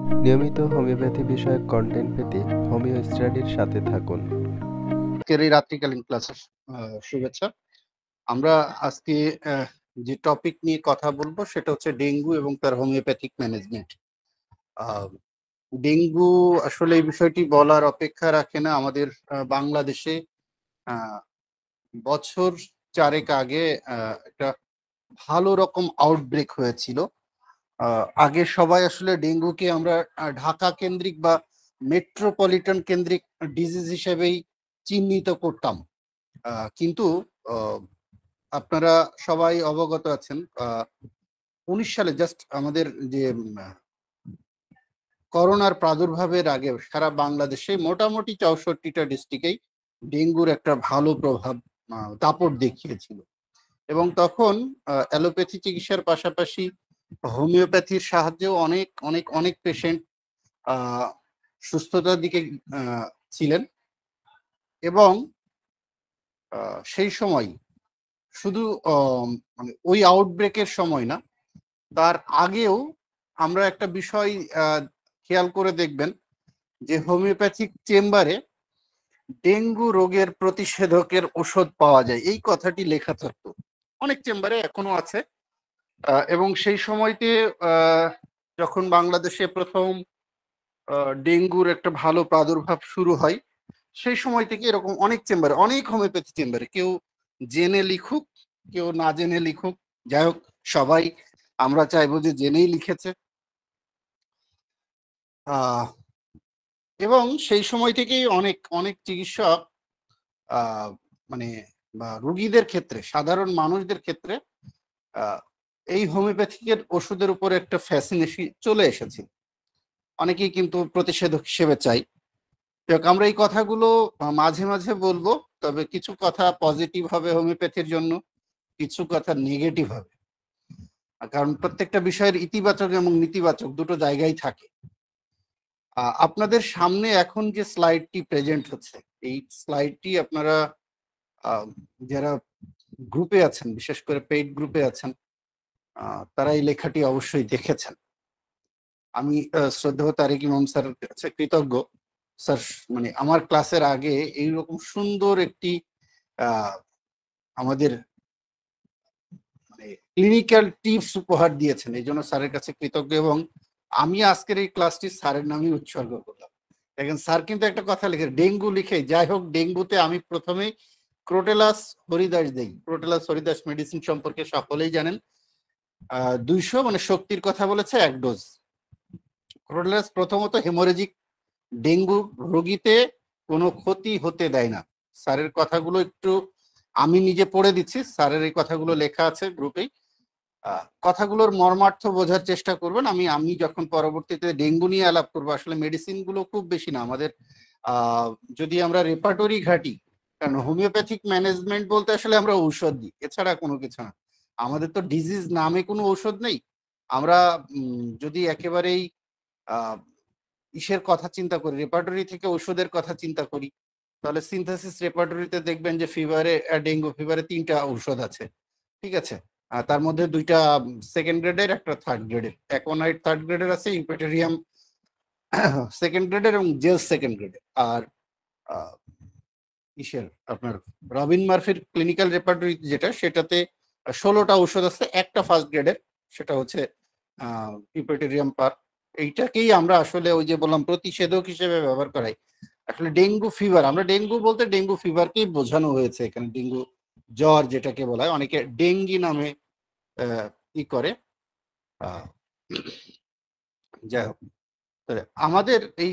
নিয়মিত হোমিওপ্যাথি বিষয়ক কন্টেন্ট পেতে হোমিও স্টাডির সাথে থাকুন। আজকের এই রাত্রিকালীন ক্লাসের শুভেচ্ছা। আমরা আজকে যে টপিক নিয়ে কথা বলবো সেটা হচ্ছে ডেঙ্গু এবং তার হোমিওপ্যাথিক ম্যানেজমেন্ট। ডেঙ্গু আসলে এই বিষয়টি বলার অপেক্ষা রাখে না। আমাদের বাংলাদেশে বছর 4 আগে একটা ভালো রকম আউটব্রেক হয়েছিল। আগে সবাই আসলে ডেঙ্গুকে আমরা ঢাকা কেন্দ্রিক বা মেট্রোপলিটন কেন্দ্রিক ডিজিজ হিসেবেই চিহ্নিত করতাম। কিন্তু আপনারা সবাই অবগত আছেন 19 সালে জাস্ট আমাদের যে করোনার প্রাদুর্ভাবের আগে সারা বাংলাদেশে মোটামুটি 64টা ডিস্ট্রিক্টেই ডেঙ্গুর একটা ভালো প্রভাব দাপট দেখিয়েছিল। এবং তখন অ্যালোপ্যাথি চিকিৎসার পাশাপাশি হোমিওপ্যাথির সাহায্যেও অনেক অনেক অনেক পেশেন্ট সুস্থতার দিকে ছিলেন। এবং সেই সময় শুধু মানে ওই আউটব্রেকের সময় না, তার আগেও আমরা একটা বিষয় খেয়াল করে দেখবেন যে হোমিওপ্যাথিক চেম্বারে ডেঙ্গু রোগের প্রতিষেধকের ওষুধ পাওয়া যায়, এই কথাটি লেখা থাকতো। অনেক চেম্বারে এখনো আছে। এবং সেই সময়তে যখন বাংলাদেশে প্রথম ডেঙ্গুর একটা ভালো প্রাদুর্ভাব শুরু হয়, সেই সময় থেকে এরকম অনেক চেম্বারে, অনেক হোমিওপ্যাথি চেম্বারে, কেউ জেনে লিখুক কেউ না জেনে লিখুক, যাই হোক সবাই আমরা চাইবো যে জেনেই লিখেছে। এবং সেই সময় থেকেই অনেক অনেক চিকিৎসক মানে বা রোগীদের ক্ষেত্রে, সাধারণ মানুষদের ক্ষেত্রে এই হোমিওপ্যাথিকের ওষুধের উপরে একটা ফ্যাসিনেশন চলে এসেছে। অনেকেই কিন্তু প্রতিষেধক হিসেবে চাই। আমরা এই কথাগুলো মাঝে মাঝে বলবো, তবে কিছু কথা পজিটিভ হবে হোমিওপ্যাথির জন্য, কিছু কথা নেগেটিভ হবে। কারণ প্রত্যেকটা বিষয়ের ইতিবাচক এবং নেতিবাচক দুটো জায়গায় থাকে। আপনাদের সামনে এখন যে স্লাইডটি প্রেজেন্ট হচ্ছে, এই স্লাইডটি আপনারা যারা গ্রুপে আছেন, বিশেষ করে পেইড গ্রুপে আছেন, তারা এই লেখাটি অবশ্যই দেখেছেন। আমি শ্রদ্ধেয় তারেক ইমাম স্যারের কাছে কৃতজ্ঞ। স্যার মানে আমার ক্লাসের আগে এইরকম সুন্দর একটি আমাদের মানে ক্লিনিক্যাল টিপস উপহার দিয়েছেন, এই জন্য স্যারের কাছে কৃতজ্ঞ। এবং আমি আজকের এই ক্লাসটি স্যারের নামই উৎসর্গ করলাম। দেখেন স্যার কিন্তু একটা কথা লিখে, ডেঙ্গু লিখে, যাই হোক ডেঙ্গুতে আমি প্রথমেই ক্রোটেলাস হরিদাস দেই। ক্রোটেলাস হরিদাস মেডিসিন সম্পর্কে সকলেই জানেন। 200 মানে শক্তির কথা বলেছে, 1 ডোজ। ক্রোটেলাস প্রথমত হেমোরেজিক ডেঙ্গু রোগীতে কোনো ক্ষতি হতে দেয় না। স্যারের কথাগুলো একটু আমি নিজে পড়ে দিচ্ছি, স্যারের এই কথাগুলো লেখা আছে গ্রুপেই। কথাগুলোর মর্মার্থ বোঝার চেষ্টা করবেন। আমি যখন পরবর্তীতে ডেঙ্গু নিয়ে আলাপ করবো, আসলে মেডিসিন গুলো খুব বেশি না আমাদের। যদি আমরা রেপার্টরি ঘাটি, কারণ হোমিওপ্যাথিক ম্যানেজমেন্ট বলতে আসলে আমরা ঔষধ দিই, এছাড়া কোনো কিছু না। আমাদের তো ডিজিজ নামে কোনো ঔষধ নেই। আমরা যদি একেবারেই ইসের কথা চিন্তা করি, রেপার্টরি থেকে ওষুধের কথা চিন্তা করি, তাহলে সিনথেসিস রেপার্টরিতে দেখবেন যে ফিভারে, ডেঙ্গু ফিভারে 3টা ঔষধ আছে, ঠিক আছে। তার মধ্যে 2টা সেকেন্ড গ্রেডের, একটা থার্ড গ্রেডের। অ্যাকোনাইট থার্ড গ্রেডের আছে, ইউপেটেরিয়াম সেকেন্ড গ্রেডের এবং জেল সেকেন্ড গ্রেডের। আর ইসের আপনার রবিন মার্ফির ক্লিনিক্যাল রেপার্টরি যেটা, সেটাতে 16টা ঔষধ আছে, একটা ফার্স্ট গ্রেডের, সেটা হচ্ছে ইউপেটেরিয়াম পার। এইটাকেই আমরা আসলে ওই যে বললাম প্রতিষেধক হিসেবে ব্যবহার করাই। আসলে ডেঙ্গু ফিভার, আমরা ডেঙ্গু বলতে ডেঙ্গু ফিভারকেই বোঝানো হয়েছে এখানে। ডেঙ্গু জ্বর যেটাকে বলা হয়, অনেকে ডেঙ্গি নামে ই করে। যাই হোক, আমাদের এই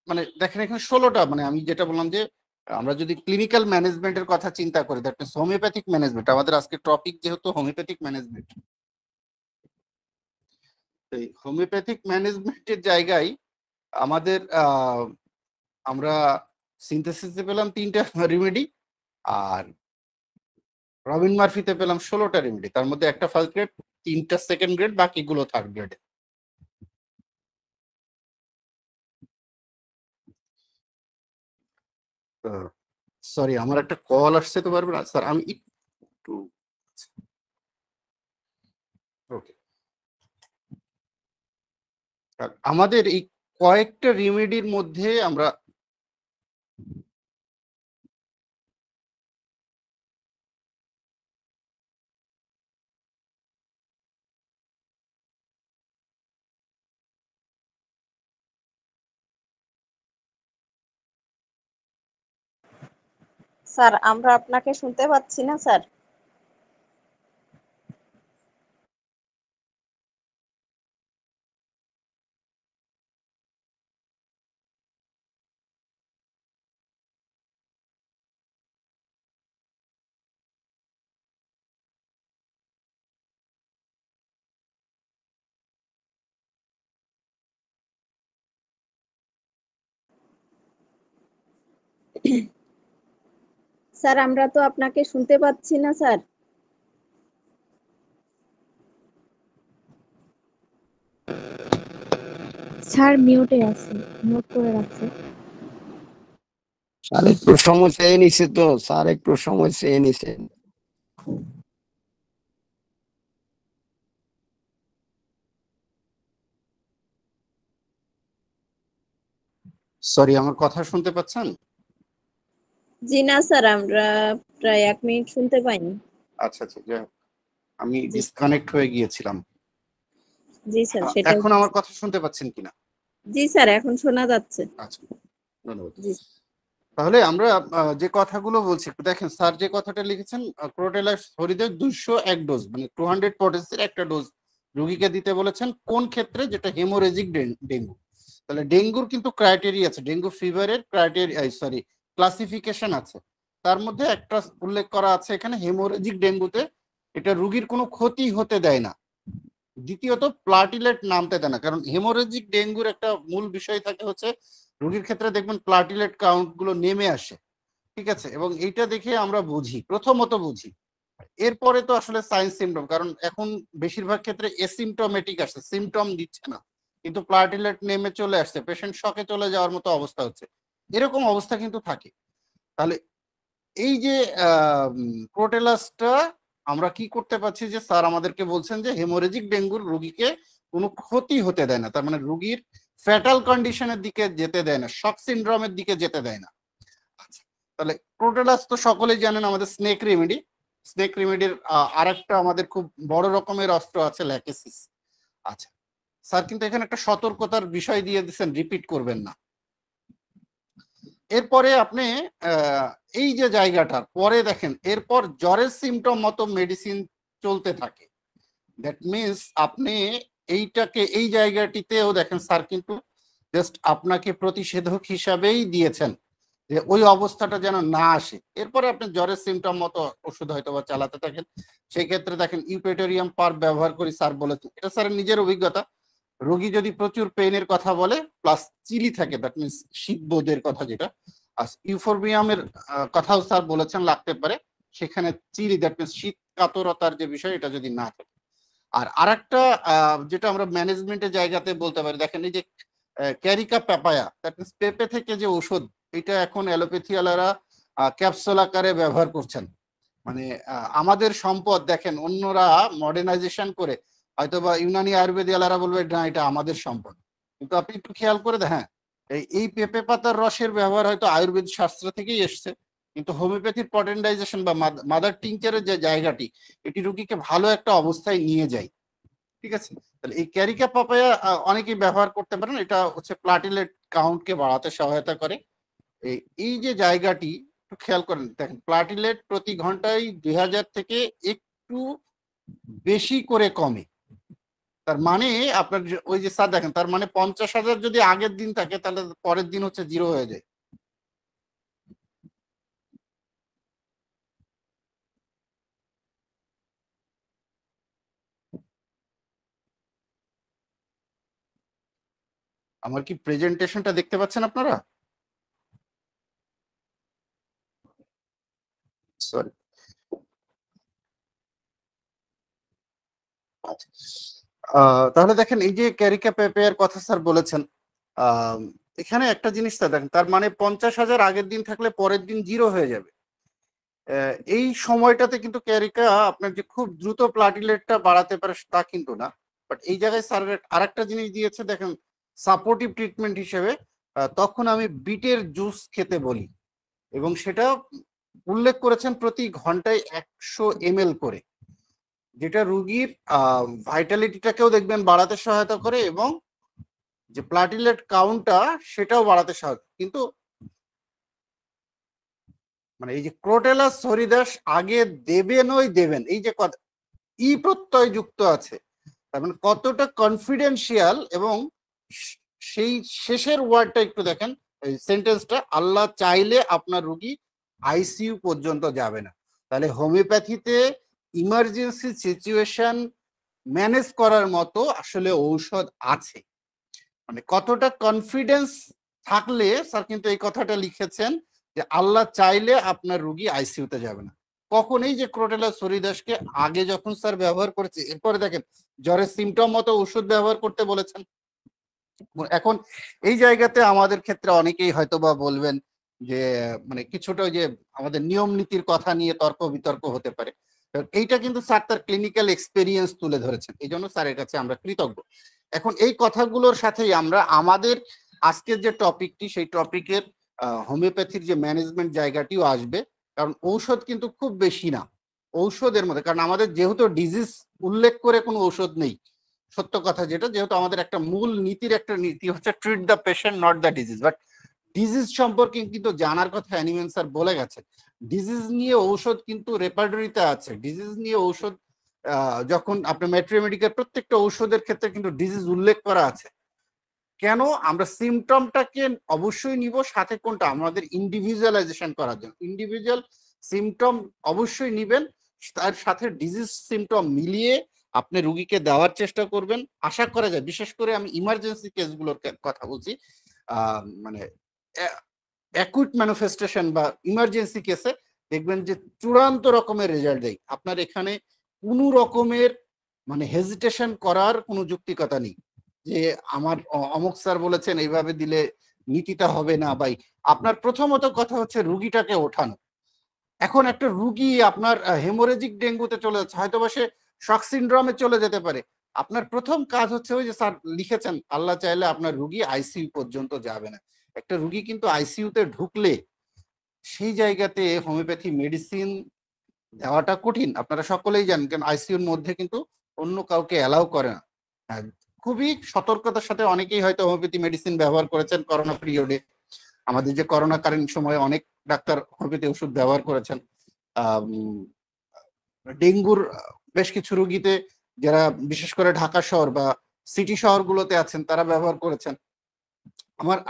মানে দেখেন এখানে 16টা, মানে আমি যেটা বললাম যে আমরা যদি ক্লিনিক্যাল ম্যানেজমেন্টের কথা চিন্তা করি, দ্যাট মিনস হোমিওপ্যাথিক ম্যানেজমেন্ট, আমাদের আজকে টপিক যেহেতু হোমিওপ্যাথিক ম্যানেজমেন্ট, এই হোমিওপ্যাথিক ম্যানেজমেন্টের জায়গায় আমাদের আমরা সিনথেসিসে পেলাম 3টা রেমেডি, আর রবিন মার্ফিতে পেলাম 16টা রেমেডি। তার মধ্যে একটা ফার্স্ট গ্রেড, 3টা সেকেন্ড গ্রেড, বাকিগুলো থার্ড গ্রেডে। সরি, আমার একটা কল আসছে, তো পারবে না স্যার, আমি একটু ওকে। আমাদের এই কয়েকটা রেমেডির মধ্যে আমরা স্যার আমরা আপনাকে শুনতে পাচ্ছি না স্যার। স্যার আমরা তো আপনাকে শুনতে পাচ্ছি না স্যার। স্যার মিউটে আছে, মিউট করে রাখছে। স্যার একটু সময় চেয়ে নিছে তো, স্যার একটু সময় চেয়ে নিছে। সরি, আমার কথা শুনতে পাচ্ছেন? জি না স্যার, আমরা প্রায় 1 মিনিট শুনতে পাইনি। আচ্ছা আচ্ছা, যাই হোক, আমি জি। ডিসকানেক্ট হয়ে গিয়েছিলাম। জি স্যার, সেটা এখন আমার কথা শুনতে পাচ্ছেন কিনা? জি স্যার, এখন শোনা যাচ্ছে। আচ্ছা, ধন্যবাদ। জি তাহলে আমরা যে কথাগুলো বলছি একটু দেখেন। স্যার যে কথাটা লিখেছেন, ক্রোটেলা হরিদের 201 ডোজ মানে 200 পটেন্সির একটা ডোজ রোগীকে দিতে বলেছেন। কোন ক্ষেত্রে? যেটা হেমোরেজিক ডেঙ্গু। তাহলে ডেঙ্গুর কিন্তু ক্রাইটেরিয়া আছে, ডেঙ্গু ফিভারের ক্রাইটেরিয়া সরি ক্লাসিফিকেশন আছে। তার মধ্যে একটা উল্লেখ করা আছে এখানে, হেমোরেজিক ডেঙ্গুতে এটা রোগীর কোনো ক্ষতি হতে দেয় না। দ্বিতীয়ত প্লাটিলেট নামতে দেয় না, কারণ হেমোরেজিক ডেঙ্গুর একটা মূল বিষয় থাকে হচ্ছে রোগীর ক্ষেত্রে দেখবেন প্লাটিলেট কাউন্ট গুলো নেমে আসে, ঠিক আছে? এবং এইটা দেখে আমরা বুঝি, প্রথমত বুঝি। এরপরে তো আসলে সাইন সিমটম, কারণ এখন বেশিরভাগ ক্ষেত্রে এসিমটমেটিক আসছে, সিমটম দিচ্ছে না, কিন্তু প্লাটিলেট নেমে চলে আসছে, পেশেন্ট শকে চলে যাওয়ার মতো অবস্থা হচ্ছে, এরকম অবস্থা কিন্তু থাকে। তাহলে এই যে ক্রোটেলাসটা আমরা কি করতে পারছি, যে স্যার আমাদেরকে বলছেন যে হেমোরেজিক ডেঙ্গুর রোগীকে কোনো ক্ষতি হতে দেয় না, তার মানে রোগীর ফ্যাটাল কন্ডিশনের দিকে যেতে দেয় না, শক সিনড্রোমের দিকে যেতে দেয় না। আচ্ছা, তাহলে ক্রোটেলাস তো সকলেই জানেন আমাদের স্নেক রেমেডি। স্নেক রেমেডির আরেকটা আমাদের খুব বড় রকমের অস্ত্র আছে, ল্যাকেসিস। আচ্ছা স্যার, কিন্তু এখানে একটা সতর্কতার বিষয় দিয়ে দিচ্ছেন, রিপিট করবেন না। এরপরে আপনি এই যে জায়গাটার পরে দেখেন, এরপর জ্বরের সিমটম মতো মেডিসিন চলতে থাকে। দ্যাট মিনস আপনি এইটাকে এই জায়গাটিতেও দেখেন স্যার কিন্তু জাস্ট আপনাকে প্রতিষেধক হিসাবেই দিয়েছেন, যে ওই অবস্থাটা যেন না আসে। এরপরে আপনি জ্বরের সিমটম মতো ওষুধ হয়তো বা চালাতে থাকেন। সেই ক্ষেত্রে দেখেন ইউপেটোরিয়াম পার ব্যবহার করি স্যার বলেছেন, এটা স্যারের নিজের অভিজ্ঞতা। রোগী যদি প্রচুর পেইনের কথা বলে প্লাস চিলি থাকে, দ্যাট মিনস শীতবোধের কথা যেটা, আর ইউফোরবিয়ামের কথাও স্যার বলেছেন লাগতে পারে, সেখানে চিলি দ্যাট মিনস শীত কাতরতার যে বিষয়, এটা যদি না থাকে। আর আরেকটা যেটা আমরা ম্যানেজমেন্টের জায়গাতে বলতে পারি, দেখেন এই যে ক্যারিকা প্যাপায়া, দ্যাট মিনস পেঁপে থেকে যে ওষুধ, এটা এখন অ্যালোপ্যাথিওয়ালারা ক্যাপসুল আকারে ব্যবহার করছেন। মানে আমাদের সম্পদ দেখেন, অন্যরা মডার্নাইজেশন করে হয়তো বা ইউনানি আয়ুর্বেদিয়ালারা বলবে না এটা আমাদের সম্পদ, কিন্তু আপনি একটু খেয়াল করে হ্যাঁ, এই পেঁপে পাতার রসের ব্যবহার হয়তো আয়ুর্বেদ শাস্ত্র থেকেই এসছে, কিন্তু হোমিওপ্যাথির পটেন্ডাইজেশন বা মাদার টিংচারের যে জায়গাটি, এটি রোগীকে ভালো একটা অবস্থায় নিয়ে যায়, ঠিক আছে? তাহলে এই ক্যারিকা পাপায়া অনেকেই ব্যবহার করতে পারেন, এটা হচ্ছে প্লাটিলেট কাউন্টকে বাড়াতে সহায়তা করে। এই যে জায়গাটি একটু খেয়াল করেন, দেখেন প্লাটিলেট প্রতি ঘন্টায় 2000 থেকে একটু বেশি করে কমে। তার মানে আপনার ওই যে স্যার দেখেন, তার মানে 50,000 যদি আগের দিন থাকে, তাহলে পরের দিন হচ্ছে 0 হয়ে যায়। আমার কি প্রেজেন্টেশনটা দেখতে পাচ্ছেন আপনারা? সরি, তাহলে দেখেন এই যে ক্যারিকা পেপের কথা স্যার বলেছেন, এখানে একটা জিনিস স্যার দেখেন, তার মানে 50,000 আগের দিন থাকলে পরের দিন 0 হয়ে যাবে। এই সময়টাতে কিন্তু ক্যারিকা আপনার যে খুব দ্রুত প্লাটিলেটটা বাড়াতে পারে তা কিন্তু না। বাট এই জায়গায় স্যার আরেকটা জিনিস দিয়েছে দেখেন, সাপোর্টিভ ট্রিটমেন্ট হিসেবে তখন আমি বিটের জুস খেতে বলি, এবং সেটা উল্লেখ করেছেন প্রতি ঘন্টায় 100 ml করে, যেটা রুগীর ভাইটালিটিটাকেও দেখবেন বাড়াতে সহায়তা করে এবং যে প্লাটিলেট কাউন্টটা সেটাও বাড়াতে সহায়তা। কিন্তু মানে এই যে ক্রোটেলাস হরিদাস আগে দেবেন এই যে কথা ই প্রত্যয় যুক্ত আছে, তার মানে কতটা কনফিডেন্সিয়াল, এবং সেই শেষের ওয়ার্ডটা একটু দেখেন, এই সেন্টেন্সটা, আল্লাহ চাইলে আপনার রুগী আইসিইউ পর্যন্ত যাবে না। তাহলে হোমিওপ্যাথিতে ইমার্জেন্সি সিচুয়েশন ম্যানেজ করার মতো আসলে ঔষধ আছে। মানে কতটা কনফিডেন্স থাকলে স্যার কিন্তু এই কথাটা লিখেছেন যে আল্লাহ চাইলে আপনার রুগী আইসিইউতে যাবে না। কখন এই যে ক্রোটেলাস হরিদাসকে আগে যখন স্যার ব্যবহার করেছে, এরপরে দেখেন জ্বরের সিমটম মতো ওষুধ ব্যবহার করতে বলেছেন। এখন এই জায়গাতে আমাদের ক্ষেত্রে অনেকেই হয়তো বা বলবেন যে মানে কিছুটা যে আমাদের নিয়ম নীতির কথা নিয়ে তর্ক বিতর্ক হতে পারে, এইটা কিন্তু স্যার তার ক্লিনিক্যাল এক্সপেরিয়েন্স তুলে ধরেছেন, এই জন্য স্যারের কাছে আমরা কৃতজ্ঞ। এখন এই কথাগুলোর সাথেই আমরা আমাদের আজকের যে টপিকটি, সেই টপিকের হোমিওপ্যাথির যে ম্যানেজমেন্ট জায়গাটিও আসবে, কারণ ঔষধ কিন্তু খুব বেশি না ঔষধের মধ্যে, কারণ আমাদের যেহেতু ডিজিজ উল্লেখ করে কোনো ঔষধ নেই, সত্য কথা যেটা, যেহেতু আমাদের একটা মূল নীতির একটা নীতি হচ্ছে treat the patient not the disease, but disease সম্পর্কে কিন্তু জানার কথা অ্যানিমেন স্যার বলে গেছে। ডিজিজ নিয়ে ঔষধ কিন্তু রেপার্টরিতে আছে, ডিজিজ নিয়ে ঔষধ যখন আপনার ম্যাট্রিমেডিকের প্রত্যেকটা ঔষধের ক্ষেত্রে কিন্তু ডিজিজ উল্লেখ করা আছে। কেন? আমরা সিমটমটাকে অবশ্যই নিব, সাথে কোনটা আমাদের ইন্ডিভিজুয়ালাইজেশন করার জন্য ইন্ডিভিজুয়াল সিমটম অবশ্যই নিবেন, তার সাথে ডিজিজ সিমটম মিলিয়ে আপনি রুগীকে দেওয়ার চেষ্টা করবেন। আশা করা যায়, বিশেষ করে আমি ইমার্জেন্সি কেসগুলোর কথা বলছি, মানে অ্যাকুট ম্যানিফেস্টেশন বা ইমার্জেন্সি কেসে দেখবেন যে চূড়ান্ত রকমের রেজাল্ট দেয়। আপনার এখানে কোনো রকমের মানে হেজিটেশন করার কোনো যুক্তিকতা নেই যে আমার অমুক স্যার বলেছেন এইভাবে দিলে নীতিটা হবে না। ভাই, আপনার প্রথমত কথা হচ্ছে রুগীটাকে ওঠানো। এখন একটা রুগী আপনার হেমোরেজিক ডেঙ্গুতে চলে যাচ্ছে, হয়তো বা সে শক সিনড্রোমে চলে যেতে পারে, আপনার প্রথম কাজ হচ্ছে ওই যে স্যার লিখেছেন আল্লাহ চাইলে আপনার রুগী আইসিইউ পর্যন্ত যাবে না। একটা রুগী কিন্তু আইসিইউতে ঢুকলে সেই জায়গাতে হোমিওপ্যাথি মেডিসিন দেওয়াটা কঠিন, আপনারা সকলেই জানেন, কারণ আইসিইউর মধ্যে কিন্তু অন্য কাউকে অ্যালাউ করে না। খুবই সতর্কতার সাথে অনেকেই হয়তো হোমিওপ্যাথি মেডিসিন ব্যবহার করেছেন করোনা পিরিয়ডে, আমাদের যে করোনাকালীন সময়ে অনেক ডাক্তার হোমিওপ্যাথি ওষুধ ব্যবহার করেছেন। ডেঙ্গুর বেশ কিছু রোগীতে যারা বিশেষ করে ঢাকা শহর বা সিটি শহরগুলোতে আছেন তারা ব্যবহার করেছেন।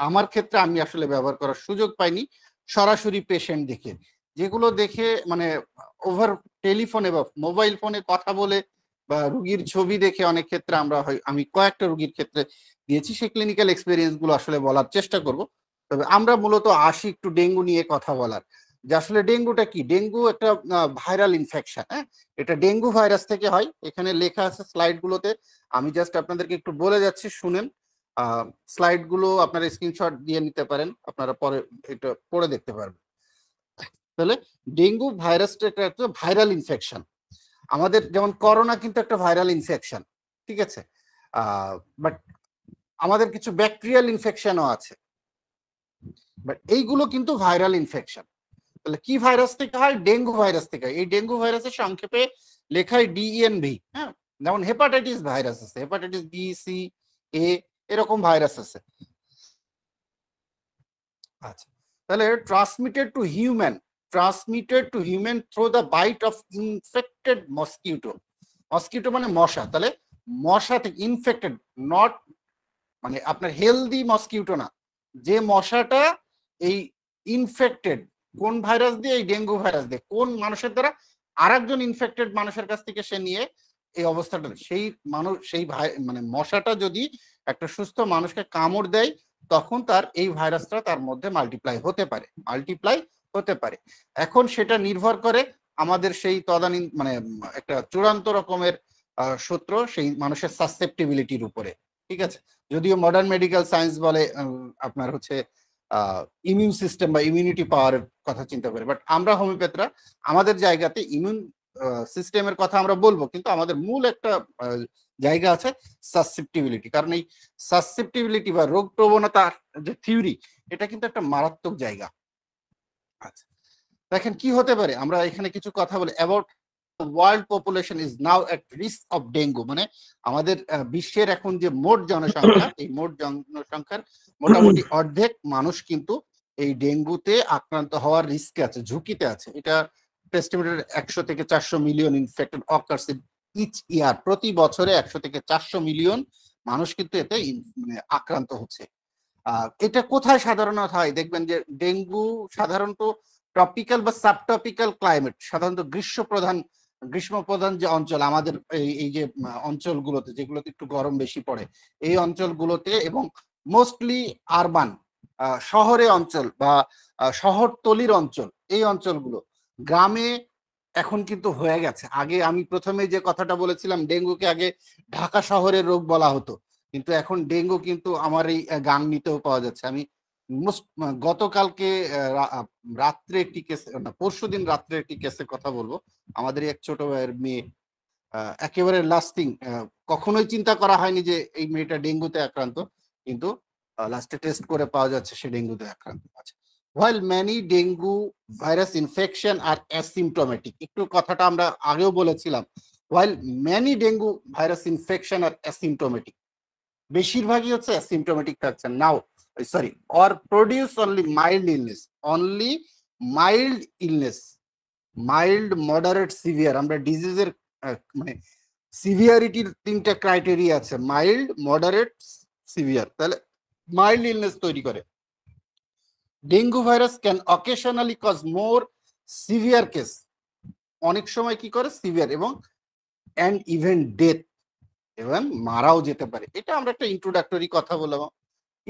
আমার ক্ষেত্রে আমি আসলে ব্যবহার করার সুযোগ পাইনি, সরাসরি পেশেন্ট দেখে, যেগুলো দেখে মানে ওভার টেলিফোনে বা মোবাইল ফোনে কথা বলে বা রুগীর ছবি দেখে অনেক ক্ষেত্রে আমি কয়েকটা রুগীর ক্ষেত্রে দিয়েছি, সেই ক্লিনিক্যাল এক্সপিরিয়েন্স গুলো আসলে বলার চেষ্টা করব। তবে আমরা মূলত আসি একটু ডেঙ্গু নিয়ে কথা বলার, যে আসলে ডেঙ্গুটা কি। ডেঙ্গু একটা ভাইরাল ইনফেকশন, হ্যাঁ, এটা ডেঙ্গু ভাইরাস থেকে হয়। এখানে লেখা আছে স্লাইড গুলোতে, আমি জাস্ট আপনাদেরকে একটু বলে যাচ্ছি, শুনেন। স্লাইড গুলো আপনারা স্ক্রিনশট দিয়ে নিতে পারেন, আপনারা পরে এটা পড়ে দেখতে পারবেন। তাহলে ডেঙ্গু ভাইরাসটা একটা ভাইরাল ইনফেকশন। আমাদের যেমন করোনা কিন্তু একটা ভাইরাল ইনফেকশন, ঠিক আছে, বাট আমাদের কিছু ব্যাকটেরিয়াল ইনফেকশনও আছে, বাট এইগুলো কিন্তু ভাইরাল ইনফেকশন। তাহলে কি ভাইরাস থেকে হয়? ডেঙ্গু ভাইরাস থেকে হয়। এই ডেঙ্গু ভাইরাসের সংক্ষেপে লেখায় ডিএনভি, হ্যাঁ, যেমন হেপাটাইটিস ভাইরাস আছে, হেপাটাইটিস বি, সি, এ, এরকম ভাইরাস আছে। আচ্ছা, তাহলে transmitted to human through the bite of infected mosquito. Mosquito মানে মশা, তাহলে মশা থেকে ইনফেক্টেড, নট মানে আপনার হেলদি মসকিউটো না, যে মশাটা এই ইনফেক্টেড কোন ভাইরাস দিয়ে? এই ডেঙ্গু ভাইরাস দিয়ে। কোন মানুষের দ্বারা? আরেকজন ইনফেক্টেড মানুষের কাছ থেকে সে নিয়ে এই অবস্থাটা, সেই মানুষ সেই মানে মশাটা যদি একটা সুস্থ মানুষকে কামড় দেয়, তখন তার এই ভাইরাসটা তার মধ্যে মাল্টিপ্লাই হতে পারে। এখন সেটা নির্ভর করে আমাদের সেই তদানীন মানে একটা চূড়ান্ত রকমের সূত্র, সেই মানুষের সাসেপ্টিবিলিটির উপরে, ঠিক আছে। যদিও মডার্ন মেডিকেল সায়েন্স বলে আপনার হচ্ছে ইমিউন সিস্টেম বা ইমিউনিটি পাওয়ারের কথা চিন্তা করে, বাট আমরা হোমিওপ্যাথরা আমাদের জায়গাতে সিস্টেমের কথা আমরা বলবো, কিন্তু আমাদের মূল একটা জায়গা আছে সাসসেপ্টিবিলিটি। কারণ এই সাসসেপ্টিবিলিটি বা রোগ প্রবণতার যে থিওরি, এটা কিন্তু একটা মারাত্মক জায়গা। আচ্ছা, দেখেন কি হতে পারে, আমরা এখানে কিছু কথা বলি। About world population is now at risk of dengue, মানে আমাদের বিশ্বের এখন যে মোট জনসংখ্যা, এই মোট জনসংখ্যার মোটামুটি অর্ধেক মানুষ কিন্তু এই ডেঙ্গুতে আক্রান্ত হওয়ার রিস্কে আছে, ঝুঁকিতে আছে। এটা এস্টিমেটেড 100 থেকে 400 million infected occurs each year, প্রতি বছরে 100 থেকে 400 মিলিয়ন মানুষ কিন্তু এতে মানে আক্রান্ত হচ্ছে। এটা কোথায় সাধারণত হয় দেখবেন যে ডেঙ্গু সাধারণত ট্রপিক্যাল বা সাবট্রপিক্যাল ক্লাইমেট, সাধারণত গ্রীষ্ম প্রধান যে অঞ্চল আমাদের এই যে অঞ্চলগুলোতে, যেগুলোতে একটু গরম বেশি পড়ে, এই অঞ্চলগুলোতে, এবং মোস্টলি আরবান শহরে অঞ্চল বা শহরতলির অঞ্চল, এই অঞ্চলগুলো। গ্রামে এখন কিন্তু হয়ে গেছে। আগে আমি প্রথমে যে কথাটা বলেছিলাম, ডেঙ্গুকে আগে ঢাকা শহরের রোগ বলা হতো, কিন্তু এখন ডেঙ্গু কিন্তু আমার এই গাংনীতেও পাওয়া যাচ্ছে। আমি গতকালকে রাত্রে একটি কেস, না পরশুদিন রাত্রে একটি কেসের কথা বলবো। আমাদের এক ছোট ভাইয়ের মেয়ে, একেবারে লাস্টিং, কখনোই চিন্তা করা হয়নি যে এই মেয়েটা ডেঙ্গুতে আক্রান্ত, কিন্তু লাস্টে টেস্ট করে পাওয়া যাচ্ছে সে ডেঙ্গুতে আক্রান্ত আছে। while many dengue virus infection are asymptomatic, একটু কথাটা আমরা আগেও বলেছিলাম, while many dengue virus infection are asymptomatic, বেশিরভাগই হচ্ছে অ্যাসিম্পটোমেটিক থাকছে নাও, sorry, or produce only mild illness, only mild illness, mild, moderate, severe। আমরা ডিজিজের মানে সিভিয়ারিটির 3টা ক্রাইটেরিয়া আছে, মাইল্ড, মডারেট, সিভিয়ার। তাহলে মাইল্ড ইলনেস তৈরি করে। Dengue virus can occasionally cause more severe case, অনেক সময় কি করে সিভিয়ার, এবং অ্যান্ড ইভেন ডেথ, এবং মারাও যেতে পারে। এটা আমরা একটা ইন্ট্রোডাক্টরি কথা বললাম।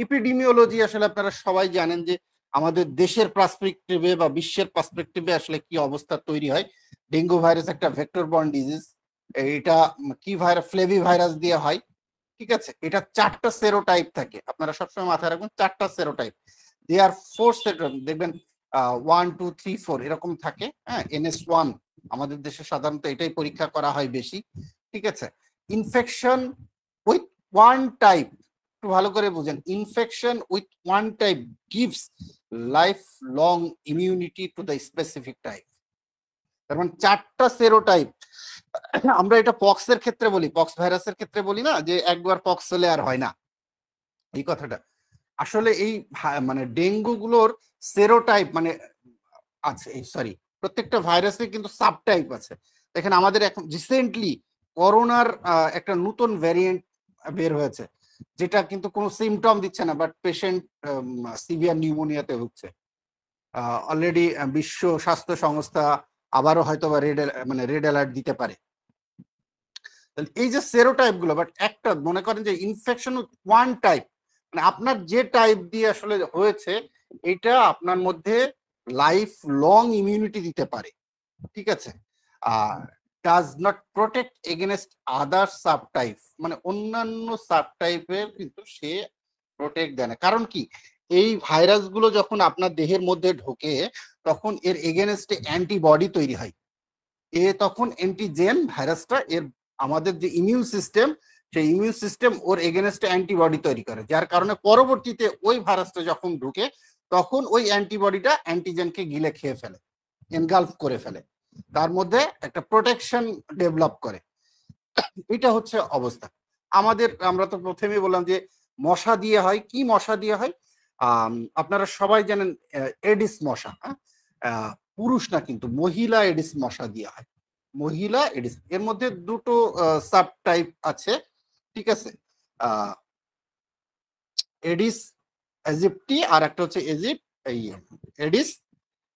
ইপিডেমিওলজি আসলে আপনারা সবাই জানেন যে আমাদের দেশের পার্সপেক্টিভে বা বিশ্বের পার্সপেক্টিভে আসলে কি অবস্থা তৈরি হয়। ডেঙ্গু ভাইরাস একটা ভেক্টর বর্ন ডিজিজ। এটা কি ভাইরাস, ফ্লেভি ভাইরাস দিয়ে হয়, ঠিক আছে। এটা 4টা সেরোটাইপ থাকে, আপনারা সবসময় মাথায় রাখবেন 4টা সেরোটাইপ। দে আর 4 সেরোটাইপ, দেখবেন 1 2 3 4 এরকম থাকে। হ্যাঁ, NS1 আমাদের দেশে সাধারণত এটাই পরীক্ষা করা হয় বেশি, ঠিক আছে। ইনফেকশন উইথ ওয়ান টাইপ, একটু ভালো করে বুঝেন, infection with one type gives life long immunity to the specific type. তার মানে 4টা সেরোটাইপ। আমরা এটা পক্সের ক্ষেত্রে বলি, পক্স ভাইরাসের ক্ষেত্রে বলি না যে একবার পক্স হলে আর হয় না, এই কথাটা। আসলে এই মানে ডেঙ্গু গুলোর সেরোটাইপ মানে আছে, সরি, প্রত্যেকটা ভাইরাসে কিন্তু সাবটাইপ আছে। দেখেন আমাদের এখন রিসেন্টলি করোনার একটা নতুন ভ্যারিয়েন্ট বের হয়েছে, যেটা কিন্তু কোনো সিমটম দিচ্ছে না, বাট পেশেন্ট সিভিয়ার নিউমোনিয়াতে হচ্ছে। অলরেডি বিশ্ব স্বাস্থ্য সংস্থা আবারও হয়তো বা রেড অ্যালার্ট দিতে পারে। এই যে সেরোটাইপ গুলো, বাট একটা মনে করেন যে ইনফেকশন ওয়ান টাইপ, মানে আপনার যে টাইপ দিয়ে আসলে হয়েছে, এটা আপনার মধ্যে লাইফ লং ইমিউনিটি দিতে পারে, ঠিক আছে। Does not protect against other subtype, মানে অন্যান্য সাবটাইপের কিন্তু সে প্রোটেক্ট দেয় না। কারণ কি, এই ভাইরাস গুলো যখন আপনার দেহের মধ্যে ঢোকে, তখন এর এগেনস্টে অ্যান্টিবডি তৈরি হয়। তখন অ্যান্টিজেন ভাইরাসটা এর আমাদের যে ইমিউন সিস্টেম, সেই ইমিউন সিস্টেম ওর এগেনস্টে অ্যান্টিবডি তৈরি করে, যার কারণে পরবর্তীতে ওই ভাইরাসটা যখন ঢুকে, তখন ওই অ্যান্টিবডিটা অ্যান্টিজেনকে গিলে খেয়ে ফেলে, এনগালফ করে ফেলে, তার মধ্যে একটা প্রোটেকশন ডেভেলপ করে। এটা হচ্ছে অবস্থা আমাদের। আমরা তো প্রথমেই বললাম যে মশা দিয়ে হয়। কি মশা দিয়ে হয়? আপনারা সবাই জানেন এডিস মশা, পুরুষ না কিন্তু মহিলা এডিস মশা দিয়ে হয়, মহিলা এডিস। এর মধ্যে 2টো সাব টাইপ আছে, ঠিক আছে। এডিস এজিপ্টি আর একটা হচ্ছে এডিস